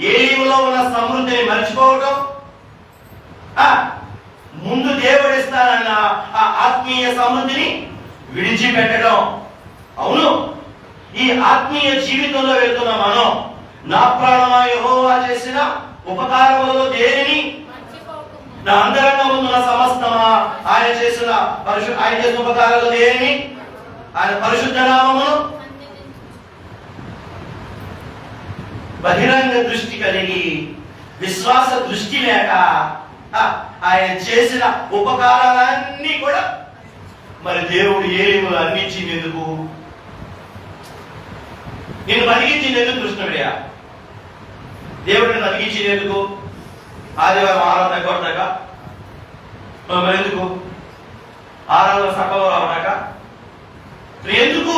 ఏలీములో ఉన్న సమృద్ధిని మర్చిపోవటం, ముందు దేవుడు ఇస్తానన్న ఆ ఆత్మీయ సమృద్ధిని విడిచిపెట్టడం. అవును, ఈ ఆత్మీయ జీవితంలో వెళ్తున్న మనం నా ప్రాణమా యెహోవా చేసిన ఉపకారములలో దేనిని, నా అంతరంగమున్న సమస్తమా ఆయన చేసిన ఉపకారాలు దేనిని, ఆయన పరిశుద్ధ నామమును. బహిరంగ దృష్టి కలిగి విశ్వాస దృష్టి లేక ఆయన చేసిన ఉపకారాలన్నీ కూడా మరి దేవుడు ఏలిములు అందించింది ఎందుకు? నిన్ను బతికించింది ఎందుకు? కృష్ణుడియా దేవుడిని బతికించింది ఎందుకు? ఆదివారం ఆరాధన కొడతాక మరి ఎందుకు? ఆరాధన సభలో రావడాక ఎందుకు?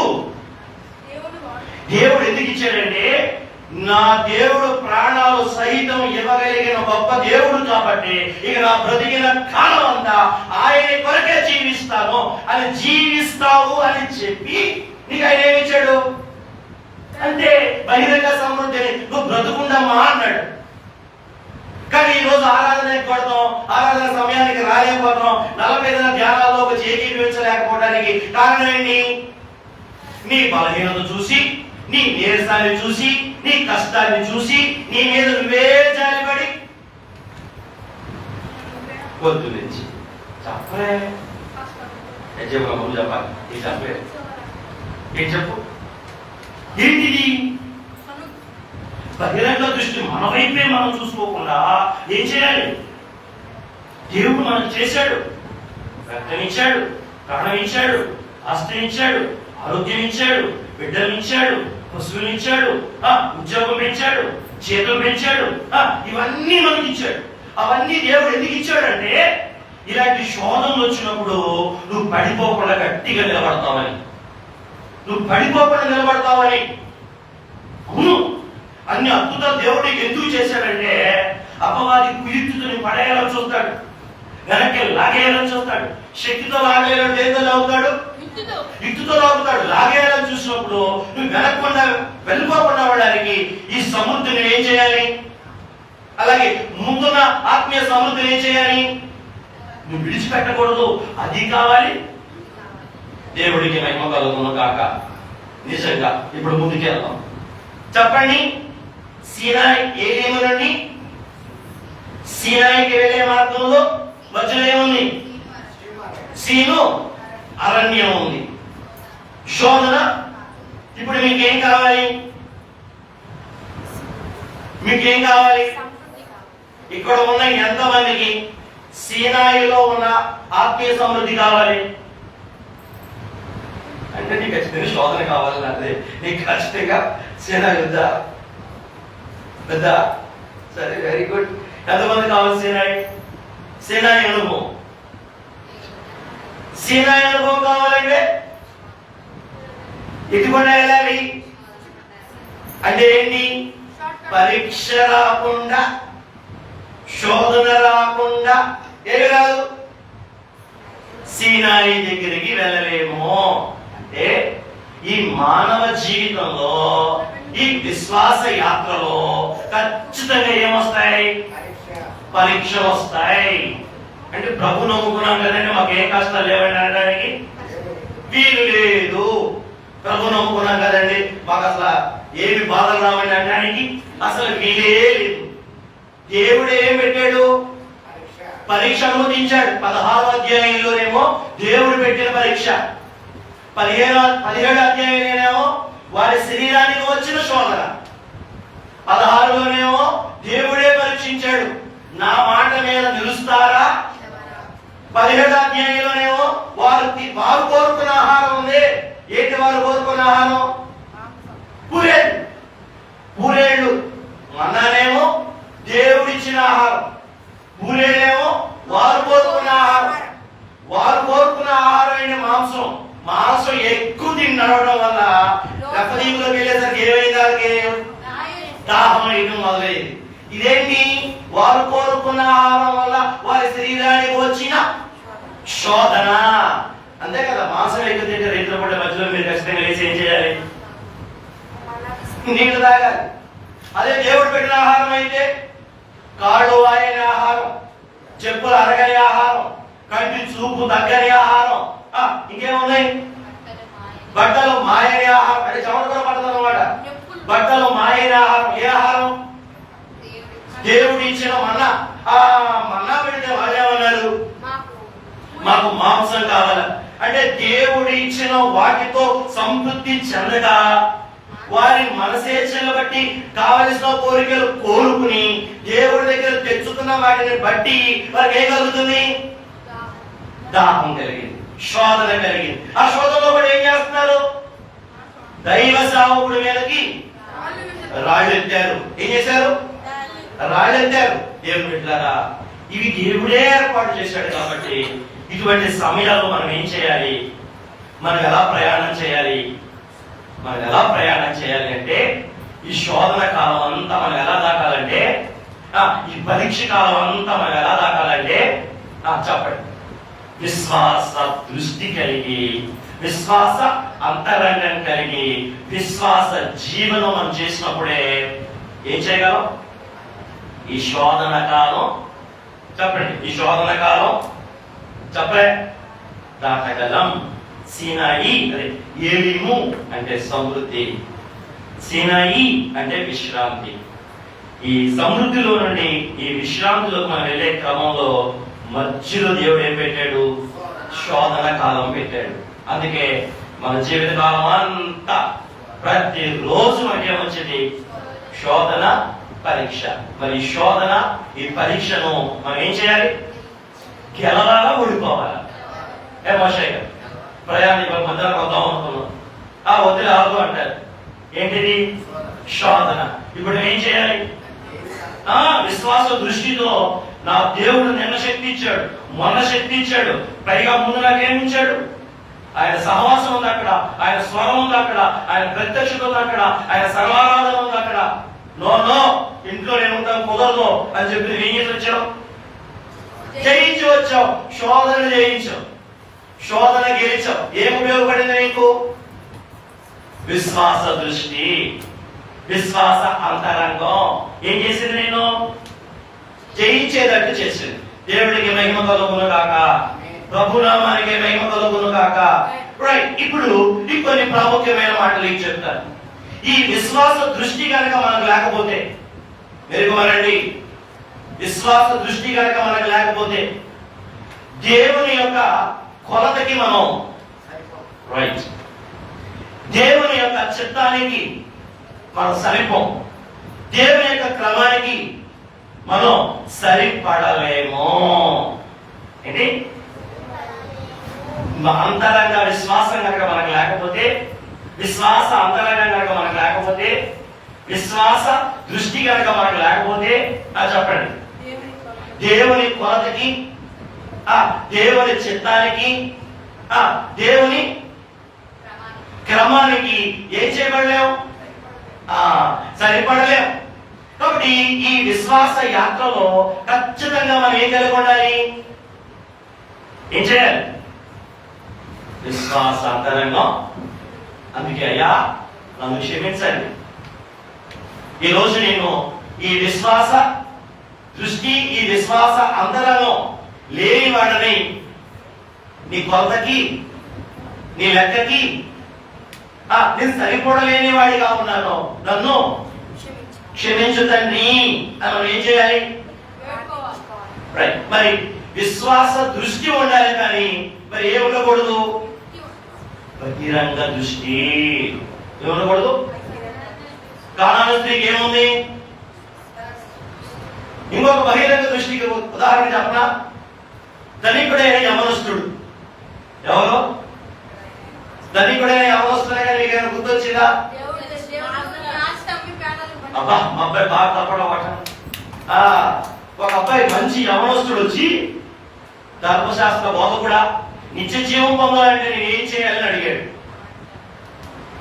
దేవుడు ఎందుకు ఇచ్చాడంటే, నా దేవుడు ప్రాణాలు సహితం ఇవ్వగలిగిన గొప్ప దేవుడు కాబట్టి ఇక నా బ్రతికిన కాలం అంతా ఆయన కొరకే జీవిస్తాను అని, జీవిస్తావు అని చెప్పి నీకు ఆయన ఏమిచ్చాడు అంటే బహిరంగ సమృద్ధిని నువ్వు బ్రతుకుండమ్మా అన్నాడు. కానీ ఈ రోజు ఆరాధన కొడతాం, ఆరాధన సమయానికి రాలేకపోతాం, 40 దిన ధ్యానాల్లో ఒక ఏకీభవించలేకపోవడానికి కారణం ఏంటి? నీ బలహీనత చూసి, నీ నీరసాన్ని చూసి, నీ కష్టాన్ని చూసి నీ మీద నువ్వే జాలిపడి వద్దు నుంచి చెప్పలే. చెప్పు ముందు చెప్పాలి. ఇది చెప్పలే. ఏం చెప్పు? ఏంటిది? బహిరంగ దృష్టి మన వైపే మనం చూసుకోకుండా ఏం చేయాలి? దేవుడు మనకు చేశాడు, రక్తమిచ్చాడు, ప్రాణం ఇచ్చాడు, ఆస్తిని ఇచ్చాడు, ఆరోగ్యం ఇచ్చాడు, బిడ్డలు ఇచ్చాడు, పశువులు ఇచ్చాడు, ఉద్యోగం పెంచాడు, చేతులు పెంచాడు, ఇవన్నీ మనకి ఇచ్చాడు. అవన్నీ దేవుడు ఎందుకు ఇచ్చాడంటే ఇలాంటి శోధనలు వచ్చినప్పుడు నువ్వు పడిపోకుండా గట్టిగా నిలబడతావని, నువ్వు పడిపోకుండా నిలబడతావని. అవును, అన్ని అద్భుతాలు దేవుడికి ఎందుకు చేశాడంటే అపవాది కుయుక్తిని పడేయాలని చూస్తాడు, వెనక్కి లాగేయాలని చూస్తాడు. శక్తితో లాగేయాలని దేంతో లాగుతాడు? యుక్తితో లాగుతాడు. లాగేయాలని చూసినప్పుడు నువ్వు వెనక్కుండా వెళ్ళిపోకుండా ఉండడానికి ఈ సమృద్ధిని ఏం చేయాలి? అలాగే ముందున్న ఆత్మీయ సమృద్ధిని ఏం చేయాలి? నువ్వు విడిచిపెట్టకూడదు. అది కావాలి. దేవుడికి మహిమ కలుగును కాక. నిజంగా ఇప్పుడు ముందుకెళ్దాం. చెప్పండి, సీనాయి ఏమేమి నుండి సీనాయికి వెళ్ళే మార్గంలో మధ్యలో ఏముంది? సీను అరణ్యం ఉంది, శోధన. ఇప్పుడు మీకేం కావాలి? మీకేం కావాలి? ఇక్కడ ఉన్న ఎంతమందికి సీనాయిలో ఉన్న ఆత్మీయ సమృద్ధి కావాలి? అంటే నీకు ఖచ్చితంగా శోధన కావాలి. అదే నీకు ఖచ్చితంగా సీనాయి వద్దా? వద్దా? సరే, వెరీ గుడ్. ఎంతమంది కావాలి సీనాయి? సీనాయి అనుభవం. సీనాయి అనుభవం కావాలంటే ఎటుకుండా వెళ్ళాలి అంటే ఏంటి? పరీక్ష రాకుండా, శోధన రాకుండా ఏమి రాదు, సీనాయి దగ్గరికి వెళ్ళలేము. అంటే ఈ మానవ జీవితంలో, ఈ విశ్వాస యాత్రలో ఖచ్చితంగా ఏమొస్తాయి? పరీక్షలు వస్తాయి. అంటే ప్రభు నమ్ముకున్నాం కదండి, మాకు ఏ కష్టాలు లేవండి అనడానికి వీలు లేదు. ప్రభు నమ్ముకున్నాం కదండి, మాకు అసలు ఏమి బాధలు రావండి అనడానికి అసలు వీలే లేదు. దేవుడు ఏం పెట్టాడు? పరీక్ష అనుమతించాడు. 16వ అధ్యాయంలోనేమో దేవుడు పెట్టిన పరీక్ష, 17వ అధ్యాయంలోనేమో వారి శరీరానికి వచ్చిన శోధన, 16లోనేమో దేవుడే పరీక్షించాడు, నా మాట మీద నిలుస్తారా. 17వ అధ్యాయంలోనేమో వారు కోరుకున్న ఆహారం ఉంది. ఏంటి వారు కోరుకున్న ఆహారం? పూరేళ్ళు. మన్నానేమో దేవుడిచ్చిన ఆహారం, పూరేళ్ళేమో వారు కోరుకున్న ఆహారం. వారు కోరుకున్న ఆహారం అయిన మాంసం ఎక్కువ తిని నడవడం వల్ల రఫదీపులోకి వెళ్ళేసరికి ఏమైంది? వాళ్ళకి దాహం వేయడం మొదలైంది. ఇదేంటి? వారు కోరుకున్న ఆహారం వల్ల వారి శరీరానికి వచ్చిన శోధన. అంతే కదా, మాంసం ఎక్కువ తింటే రైతుల పడ్డ మధ్యలో మీరు ఖచ్చితంగా వేసి ఏం చేయాలి? నీళ్లు తాగాలి. అదే దేవుడు పెట్టిన ఆహారం అయితే కాళ్ళు వాయని ఆహారం, చెప్పులు అరగని ఆహారం, కంటి చూపు తగ్గని ఆహారం, ఇంకేమున్నాయి? బట్టలు మాయని ఆహారం. అంటే చెమట కూడా పడుతుంది అన్నమాట. బట్టలు మాయని ఆహారం. ఏ ఆహారం? దేవుడు ఇచ్చిన మన్నా. మన్నా పెడితే వాళ్ళేమన్నారు? మాకు మాంసం కావాలి. అంటే దేవుడు ఇచ్చిన వాటితో సంతృప్తి చెందగా వారి మనసేచ్ఛను బట్టి కావలసిన కోరికలు కోరుకుని దేవుడి దగ్గర తెచ్చుకున్న వాటిని బట్టి వారికి ఏం కలుగుతుంది? దాహం కలిగింది, శోధన కలిగింది. ఆ శోధనలో కూడా ఏం చేస్తున్నారు? దైవ సేవకుడి మీదకి రాళ్ళు ఎత్తారు. ఏం చేశారు? రాళ్ళు ఎత్తారు. దేవుడు బిడ్డలారా, ఇవి దేవుడే ఏర్పాటు చేశాడు. కాబట్టి ఇటువంటి సమయాల్లో మనం ఏం చేయాలి? మనం ఎలా ప్రయాణం చేయాలి? మనం ఎలా ప్రయాణం చేయాలి అంటే ఈ శోధన కాలం అంతా మనం ఎలా దాకాలంటే, ఈ పరీక్ష కాలం అంతా మనం ఎలా దాకాలంటే చెప్పండి, విశ్వాస దృష్టి కలిగి, విశ్వాస అంతరంగం కలిగి, విశ్వాస జీవనం మనం చేసినప్పుడే ఏం చేయగలం? ఈ శోధన కాలం చెప్పండి, ఈ శోధన కాలం చెప్పే దాటగలం. సీనాయి అదే ఏలిము అంటే సమృద్ధి, సీనాయి అంటే విశ్రాంతి. ఈ సమృద్ధిలో నుండి ఈ విశ్రాంతిలోకి మనం వెళ్ళే క్రమంలో మధ్యలో దేవుడు ఏం పెట్టాడు? శోధన కాలం పెట్టాడు. అందుకే మన జీవిత కాలం అంతా ప్రతిరోజు మనకేమొచ్చేది? శోధన, పరీక్ష. మరి ఈ శోధన, ఈ పరీక్షను మనం ఏం చేయాలి? గెలవాలా, ఓడిపోవాలా? మోషయ్య గారు ప్రయాణం మధ్యలో వద్దాం అనుకున్నాం, వద్దులు ఆగు అంటారు. ఏంటిది? శోధన. ఇప్పుడు ఏం చేయాలి? విశ్వాస దృష్టితో నా దేవుడు నిన్న శక్తి ఇచ్చాడు, మొన్న శక్తి ఇచ్చాడు, పైగా ముందు నాకేమి ఇచ్చాడు? ఆయన సహవాసం ఉంది అక్కడ, ఆయన స్వరం ఉంది అక్కడ, ఆయన ప్రత్యక్షత ఉంది అక్కడ, ఆయన సర్వారాధన ఉంది అక్కడ. నో ఇంట్లో ఏముంటాం కుదరదు అని చెప్పి నువ్వు ఏం చేసి వచ్చావు? జయించి వచ్చావు. శోధన జయించావు, శోధన గెలిచావు. ఏం ఉపయోగపడింది నీకు? విశ్వాస దృష్టి, విశ్వాస అంతరంగం ఏం చేసింది? నేను జయించేటట్టు చేసింది. దేవుడికి మహిమ కలుగును గాక, ప్రభునామానికి మహిమ కలుగును గాక. రైట్. ఇప్పుడు ఇంకొన్ని ప్రాముఖ్యమైన మాటలు ఏం చెప్తాను. ఈ విశ్వాస దృష్టి కనుక మనకు లేకపోతే, మెరుగుమనండి, విశ్వాస దృష్టి కనుక మనకు లేకపోతే దేవుని యొక్క కొలతకి మనం, రైట్, దేవుని యొక్క చిత్తానికి మనం సరిపోం, దేవుని యొక్క క్రమానికి మనం సరిపడలేము. ఏంటి? అంతరంగ విశ్వాసం కనుక మనకు లేకపోతే, విశ్వాస అంతరంగం కనుక మనకు లేకపోతే, విశ్వాస దృష్టి కనుక మనకు లేకపోతే, చెప్పండి, దేవుని కొలతకి, దేవుని చిత్తానికి, దేవుని క్రమానికి ఏం చేయబడలేము? సరిపడలేము. కాబట్టి ఈ విశ్వాస యాత్రలో ఖచ్చితంగా మనం ఏం కలిగి ఉండాలి? ఏం చేయాలి? విశ్వాస అంతరంగం. అందుకే అయ్యా నన్ను క్షమించండి, ఈరోజు నేను ఈ విశ్వాస దృష్టి, ఈ విశ్వాస అంతరంగం లేని వాడని నీ కొలతకి, నీ లెక్కకి నేను సరిపడలేని వాడిగా ఉన్నాను, నన్ను క్షమించు తండ్రి అని మనం ఏం చేయాలి? మరి విశ్వాస దృష్టి ఉండాలి, కానీ మరి ఏ ఉండకూడదు? బహిరంగ దృష్టి. ఏముండకూడదు? కానాను స్త్రీకి ఏముంది? ఇంకొక బహిరంగ దృష్టికి ఉదాహరణ చెప్పనా? ధనికుడైన యవనస్తుడు. ఎవరు? ధనికుడైన యవనస్తుడే. కానీ మీకు గుర్తొచ్చిందా? అబ్బా మా అబ్బాయి బాగా తప్పడం. ఒక అబ్బాయి మంచి యవనస్తుడు వచ్చి ధర్మశాస్త్ర బోధకుడా, నిత్య జీవం పొందాలంటే నేను ఏం చేయాలని అడిగాడు.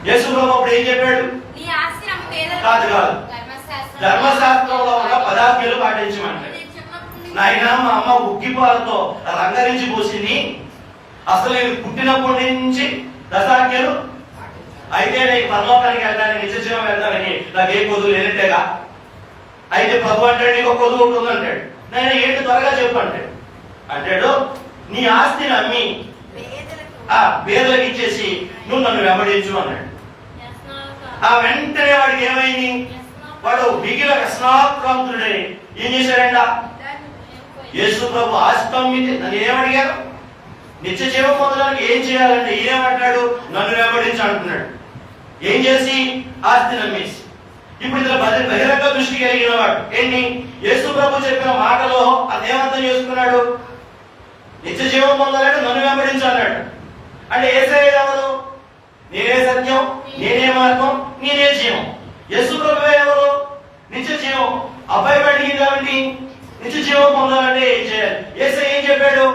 యేసు ప్రభు అప్పుడు ఏం చెప్పాడు? కాదు కాదు, ధర్మశాస్త్రంలో ఉన్న పదార్థాలు పాటించమంటాడు. నాయన మా అమ్మ ఉగ్గిపాలతో రంగరించి పోసింది, అసలు నేను పుట్టినప్పటి నుంచి దశాజ్ఞలు అయితే నీకు పరలోకానికి వెళ్ళడానికి, నిత్య జీవం వెళ్తానికి నాకు ఏ కొదువు లేనట్టేగా. అయితే ప్రభు అంటాడు నీకు ఒక కొదువు ఉంటుంది అంటాడు. నేను ఏంటి త్వరగా చెప్పు అంటాడు. నీ ఆస్తిని అమ్మి పేదలకు ఇచ్చేసి నువ్వు నన్ను వెంబడించు అన్నాడు. వెంటనే వాడికి ఏమైంది? వాడు మిగిలిన స్నాక్రాంతుడే ఏం చేశాడంట? యేసు ప్రభు ఆస్తి అమ్మింది. నన్ను ఏమడిగారు? నిత్య జీవం పొందడానికి ఏం చేయాలంటే ఏమంటాడు? నన్ను వెంబడించు అంటున్నాడు. ఏం చేసి? ఆస్తిని అమ్మేసి. ఇప్పుడు ఇతను బహిరంగ దృష్టి కలిగిన వాడు. ఏంటి? యేసు ప్రభు చెప్పిన మాటలో అదేమంతం చేసుకున్నాడు? నిత్య జీవం పొందాలంటే నన్ను వెంబడించు అన్నాడు. అంటే యేసయ్య ఎవరు? నేనే సత్యం, నేనే మార్గం, నేనే జీవం. యేసు ప్రభువే ఎవరు? నిత్య జీవం. అబ్బాయి అడిగింది కాబట్టి నిత్య జీవం పొందాలంటే ఏం చేయాలి? యేసయ్య ఏం చెప్పాడు?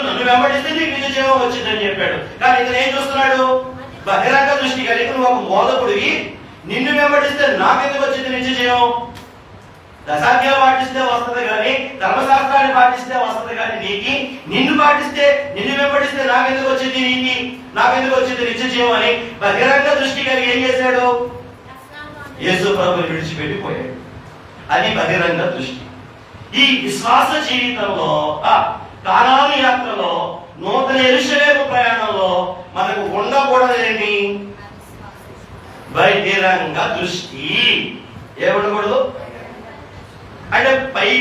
నన్ను వెంబడిస్తే నీకు నిత్య జీవం వచ్చిందని చెప్పాడు. కానీ ఇతను ఏం చూస్తున్నాడు? బహిరంగ దృష్టి కలిగి నువ్వు ఒక బోధకుడివి, నిన్ను వెంబడిస్తే నాకెందుకు వచ్చింది నిత్య జీవం? దశాజ్ఞలు పాటిస్తే వస్తుంది కానీ, ధర్మశాస్త్రాన్ని పాటిస్తే వస్తుంది కానీ నీకి, నిన్ను పాటిస్తే, నిన్ను వెంబడిస్తే నాకెందుకు వచ్చింది, నీకి నాకెందుకు వచ్చింది నిత్య జీవం అని బహిరంగ దృష్టి కలిగి ఏం చేశాడు? యేసు ప్రభువుని విడిచిపెట్టిపోయాడు. అది బహిరంగ దృష్టి. ఈ విశ్వాస జీవితంలో, కానాను యాత్రలో, నూతన యెరూషలేము ప్రయాణంలో మనకు ఉండకూడదేంటి? బహిరంగ దృష్టి. ఏముండకూడదు అంటే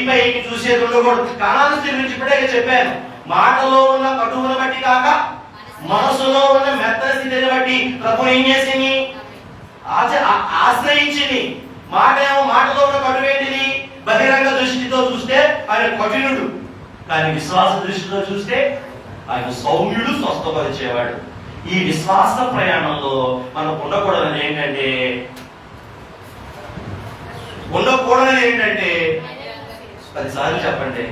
పైకి చూసేది ఉండకూడదు. కానాను స్త్రీ గురించి ఇప్పుడే చెప్పాను. మాటలో ఉన్న కటువును బట్టి కాక మనసులో ఉన్న మెత్తని స్థితిని బట్టి ప్రభు ఏం చేసింది? ఆశ్రయించింది. మాటలో ఉన్న కటువు ఏంటిది? బహిరంగ దృష్టితో చూస్తే ఆయన కఠినుడు, కానీ విశ్వాస దృష్టితో చూస్తే ఆయన సౌమ్యుడు, స్వస్థపరిచేవాడు. ఈ విశ్వాస ప్రయాణంలో మనం ఉండకూడదని ఏంటంటే పదిసార్లు చెప్పండి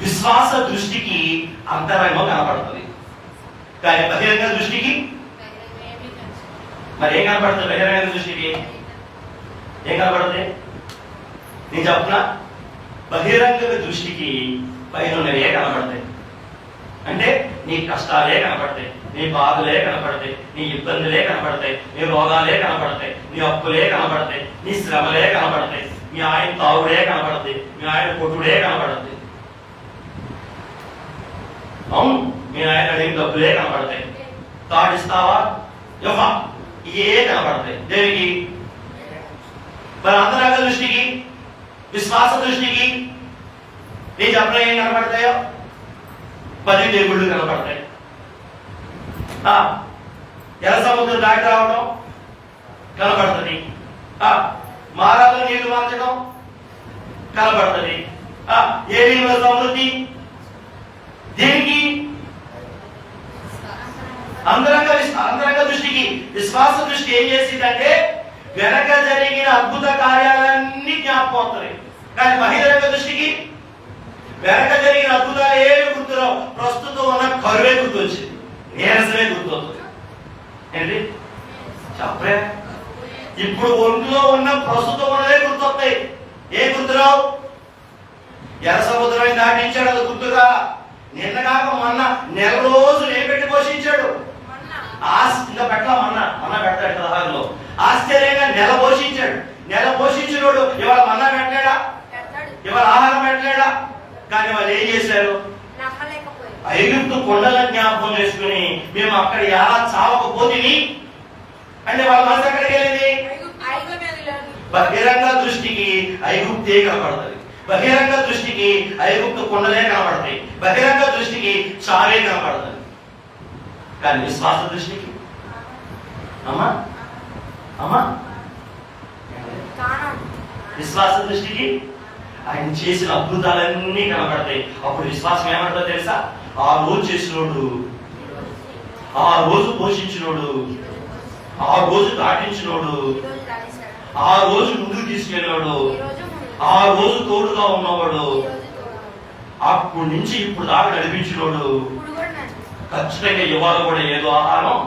విశ్వాస దృష్టికి అంతరంగం కనపడుతుంది, కానీ బహిరంగ దృష్టికి మరి ఏం కనపడుతుంది? బహిరంగ దృష్టికి ఏం కనపడుతుంది? నేను చెప్తున్నా, బహిరంగ దృష్టికి పైన ఉన్నవే కనపడతాయి. అంటే నీ కష్టాలే కనపడతాయి, నీ బాధలే కనపడతాయి, నీ ఇబ్బందులే కనపడతాయి, నీ రోగాలే కనపడతాయి, నీ అప్పులే కనపడతాయి, నీ శ్రమలే కనపడతాయి, మీ ఆయన తావుడే కనపడతాయి, మీ ఆయన కొట్టుడే కనపడతాయి. అవును, మీ ఆయన అడిగిన డబ్బులే కనపడతాయి. తాడిస్తావా? ఇవ్వ, ఏ కనపడతాయి. దేనికి? మరి అంతరంగ దృష్టికి, విశ్వాస దృష్టికి నీ చెప్పడం ఏం కనపడతాయో? 10 దేవుళ్ళు కనపడతాయి. ఎర్ర సముద్రం దాటి రావడం కనపడుతుంది, మారాలో నీళ్లు మార్చడం కనపడుతుంది, ఏలీల సమృద్ధి. దేనికి? అంతరంగ దృష్టికి. విశ్వాస దృష్టి ఏం చేసిందంటే వెనక జరిగిన అద్భుత కార్యాలన్నీ జ్ఞాపకం అవుతాయి, కానీ బహిరంగ దృష్టికి వెనక జరిగిన అద్భుతాలు ఏమి గుర్తురావు. ప్రస్తుతం ఉన్న కరువే గుర్తొచ్చింది, నీరసమే గుర్తొస్తుంది. ఏంటి చెప్పే? ఇప్పుడు ఒంట్లో ఉన్న ప్రస్తుతం ఉన్నదే గుర్తొస్తాయి. ఏ గుర్తురావు? ఎర్ర సముద్రం దాటించాడు, అది గుర్తుగా. నిన్న కాక మొన్న నెల రోజులు ఏం పెట్టి పోషించాడు? ఇంకా పెట్టలా, మన్నా పెడతాడు పదహారులో. ఆశ్చర్యంగా నెల పోషించాడు. నెల పోషించినోడు ఇవాళ మన్నా పెట్టలేడా? ఇవాళ ఆహారం పెట్టలేడా? కానీ వాళ్ళు ఏం చేశారు? ఐగుప్తు కొండల జ్ఞాపకం చేసుకుని మేము అక్కడ ఎలా చావకపోతిని అంటే వాళ్ళ మనసు ఎక్కడికి వెళ్ళింది? బహిరంగ దృష్టికి ఐగుప్తే కనపడుతుంది, బహిరంగ దృష్టికి ఐగుప్తు కొండలే కనపడతాయి, బహిరంగ దృష్టికి చావే కనపడుతుంది. కానీ విశ్వాస దృష్టికి అమ్మా విశ్వాస దృష్టికి ఆయన చేసిన అద్భుతాలన్నీ కనపడతాయి. అప్పుడు విశ్వాసం ఏమంటుందో తెలుసా? ఆ రోజు చేసినోడు, ఆ రోజు పోషించినోడు, ఆ రోజు దాటించినోడు, ఆ రోజు ముందుకు తీసుకెళ్ళాడు, ఆ రోజు తోడుగా ఉన్నవాడు, అప్పటి నుంచి ఇప్పుడు దాకా నడిపించినోడు ఖచ్చితంగా ఇవాళ కూడా ఏదో ఆహారం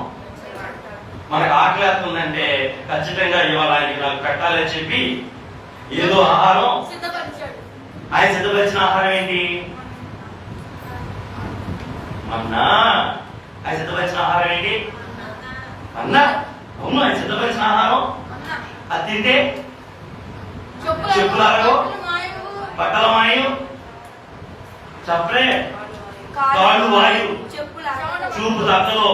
మనకు ఆకలిస్తుందంటే ఖచ్చితంగా ఇవాళ ఆయనకి నాకు పెట్టాలని చెప్పి ఏదో ఆహారం ఆయన సిద్ధపరిచిన ఆహారం ఏంటి? మన్నా. ఆయన సిద్ధపరిచిన ఆహారం ఏంటి? మన్నా. అవును, ఆయన సిద్ధపరిచిన ఆహారం అది తింటే చెప్పులారో బట్టల మాయం, చప్పలే, కాళ్ళు వాయు, చూపు తగ్గలో.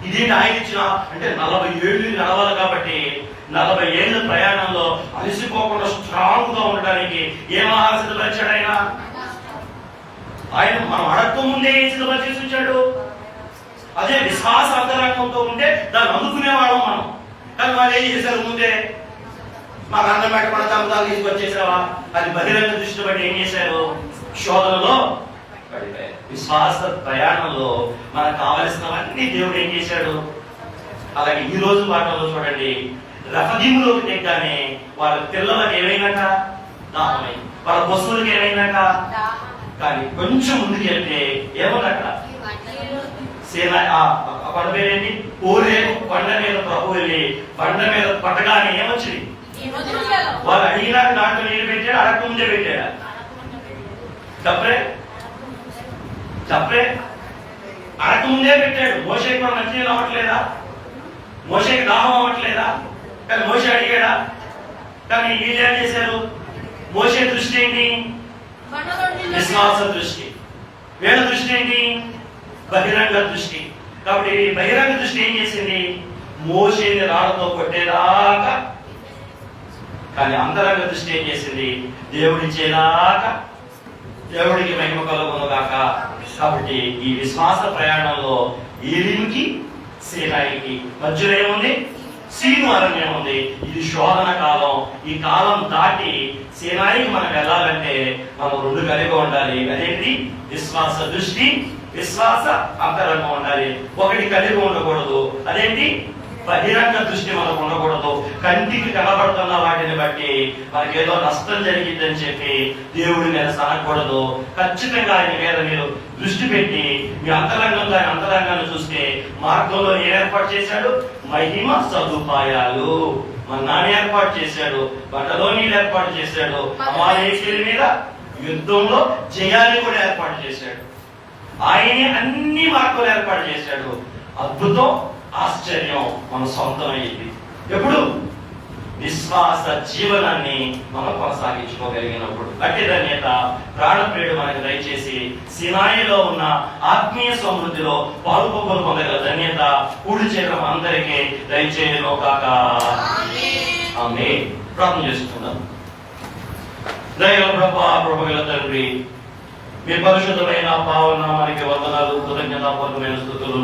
ఇది ఆయన ఇచ్చిన అంటే 40 ఏళ్ళు నడవాలి కాబట్టి 40 ఏళ్ళ ప్రయాణంలో అలసిపోకుండా స్ట్రాంగ్ గా ఉండడానికి ఏం ఆహారం సిద్ధపరిచాడు ఆయన? ఆయన మనం అడగక ముందే ఏం సిద్ధపరిచేసి ఉంచాడు? అదే విశ్వాస అంతరంగంతో ఉంటే దాన్ని అందుకునేవాళ్ళం మనం. కానీ వాళ్ళు ఏం చేశారు? ముందే మాకు అన్నం పెట్టకుండా చంపుతాలు తీసుకొచ్చేసావా? అది బహిరంగ దృష్టి బట్టి ఏం చేశారు? శోధనలో పడిపోయారు. విశ్వాస ప్రయాణంలో మనకు కావలసినవన్నీ దేవుడు ఏం చేశాడు? అలాగే ఈ రోజు పాఠంలో చూడండి, రఫదీములోకి దిగ్గానే వాళ్ళ పిల్లలకు ఏమైనాక దాహమై, వాళ్ళ పశువులకు ఏమైనాక. కానీ కొంచెం ముందుకు వెళ్తే ఏమన్నట? సేన కొండ పేరేంటి? ఓరేపు కొండ మీద ప్రభు వెళ్ళి బండ మీద పట్టగానే ఏమొచ్చింది? వాళ్ళు అడిగినాక దాంట్లో నీళ్ళు పెట్టాడు, అడగక ముందే పెట్టాడా? చెప్పరే అడగక ముందే పెట్టాడు. మోషేకి కూడా మంచినీళ్ళు అవ్వట్లేదా? మోషేకి దాహం అవ్వట్లేదా? కానీ మోషే అడిగాడా? కానీ వీళ్ళు ఏం చేశారు? మోషే దృష్టి ఏంటి? విశ్వాస దృష్టి. వీళ్ళ దృష్టి ఏంటి? బహిరంగ దృష్టి. కాబట్టి బహిరంగ దృష్టి ఏం చేసింది? మోషేని రాళ్లతో కొట్టేదాకా, కానీ అంతరంగ దృష్టి ఏం చేసింది? దేవుడిచ్చేదాకా దేవుడికి మహిమ కలుగునుగాక. కాబట్టి ఈ విశ్వాస ప్రయాణంలో ఏలీముకి సీనాయికి మధ్యలో ఏముంది? సీను అరణ్యం ఉంది. ఇది శోధన కాలం. ఈ కాలం దాటి సీనాయికి మనం వెళ్ళాలంటే మనం రెండు కలిగి ఉండాలి. అదేంటి? విశ్వాస దృష్టి, విశ్వాస అంతరంగం ఉండాలి. ఒకటి కలిగి ఉండకూడదు. అదేంటి? బహిరంగ దృష్టి మనకు ఉండకూడదు. కంటికి కనబడుతున్న వాటిని బట్టి మనకేదో నష్టం జరిగిందని చెప్పి దేవుడి మీద సనకూడదు. ఖచ్చితంగా ఆయన మీద మీరు దృష్టి పెట్టి మీ అంతరంగంలో ఆయన అంతరంగాన్ని చూస్తే మార్గంలో ఏం ఏర్పాటు చేశాడు? మహిమ సదుపాయాలు మన్నాన్ని ఏర్పాటు చేశాడు. బట్టలో నీళ్ళు ఏర్పాటు చేశాడు. అమాలేకీయుల మీద యుద్ధంలో జయాన్ని కూడా ఏర్పాటు చేశాడు. ఆయనే అన్ని మార్గాలు ఏర్పాటు చేశాడు. అద్భుతం, ఆశ్చర్యం మన సొంతమైంది. ఎప్పుడు? విశ్వాస జీవనాన్ని మనం కొనసాగించుకోగలిగినప్పుడు. అట్టి ధన్యత ప్రాణప్రియుడు మనకు దయచేసి సినాయిలో ఉన్న ఆత్మీయ సమృద్ధిలో పాల్గొని పొందగల ధన్యత కూడి చేయడం అందరికీ దయచేయను కాక. ఆమేన్. ప్రార్థన చేసుకుందాం. దయగల ప్రభువా, కృపగల తండ్రి, మీ పరిశుద్ధమైన పావనామానికి వందనాలు, కృతజ్ఞతాపూర్వకమైన స్తుతులు.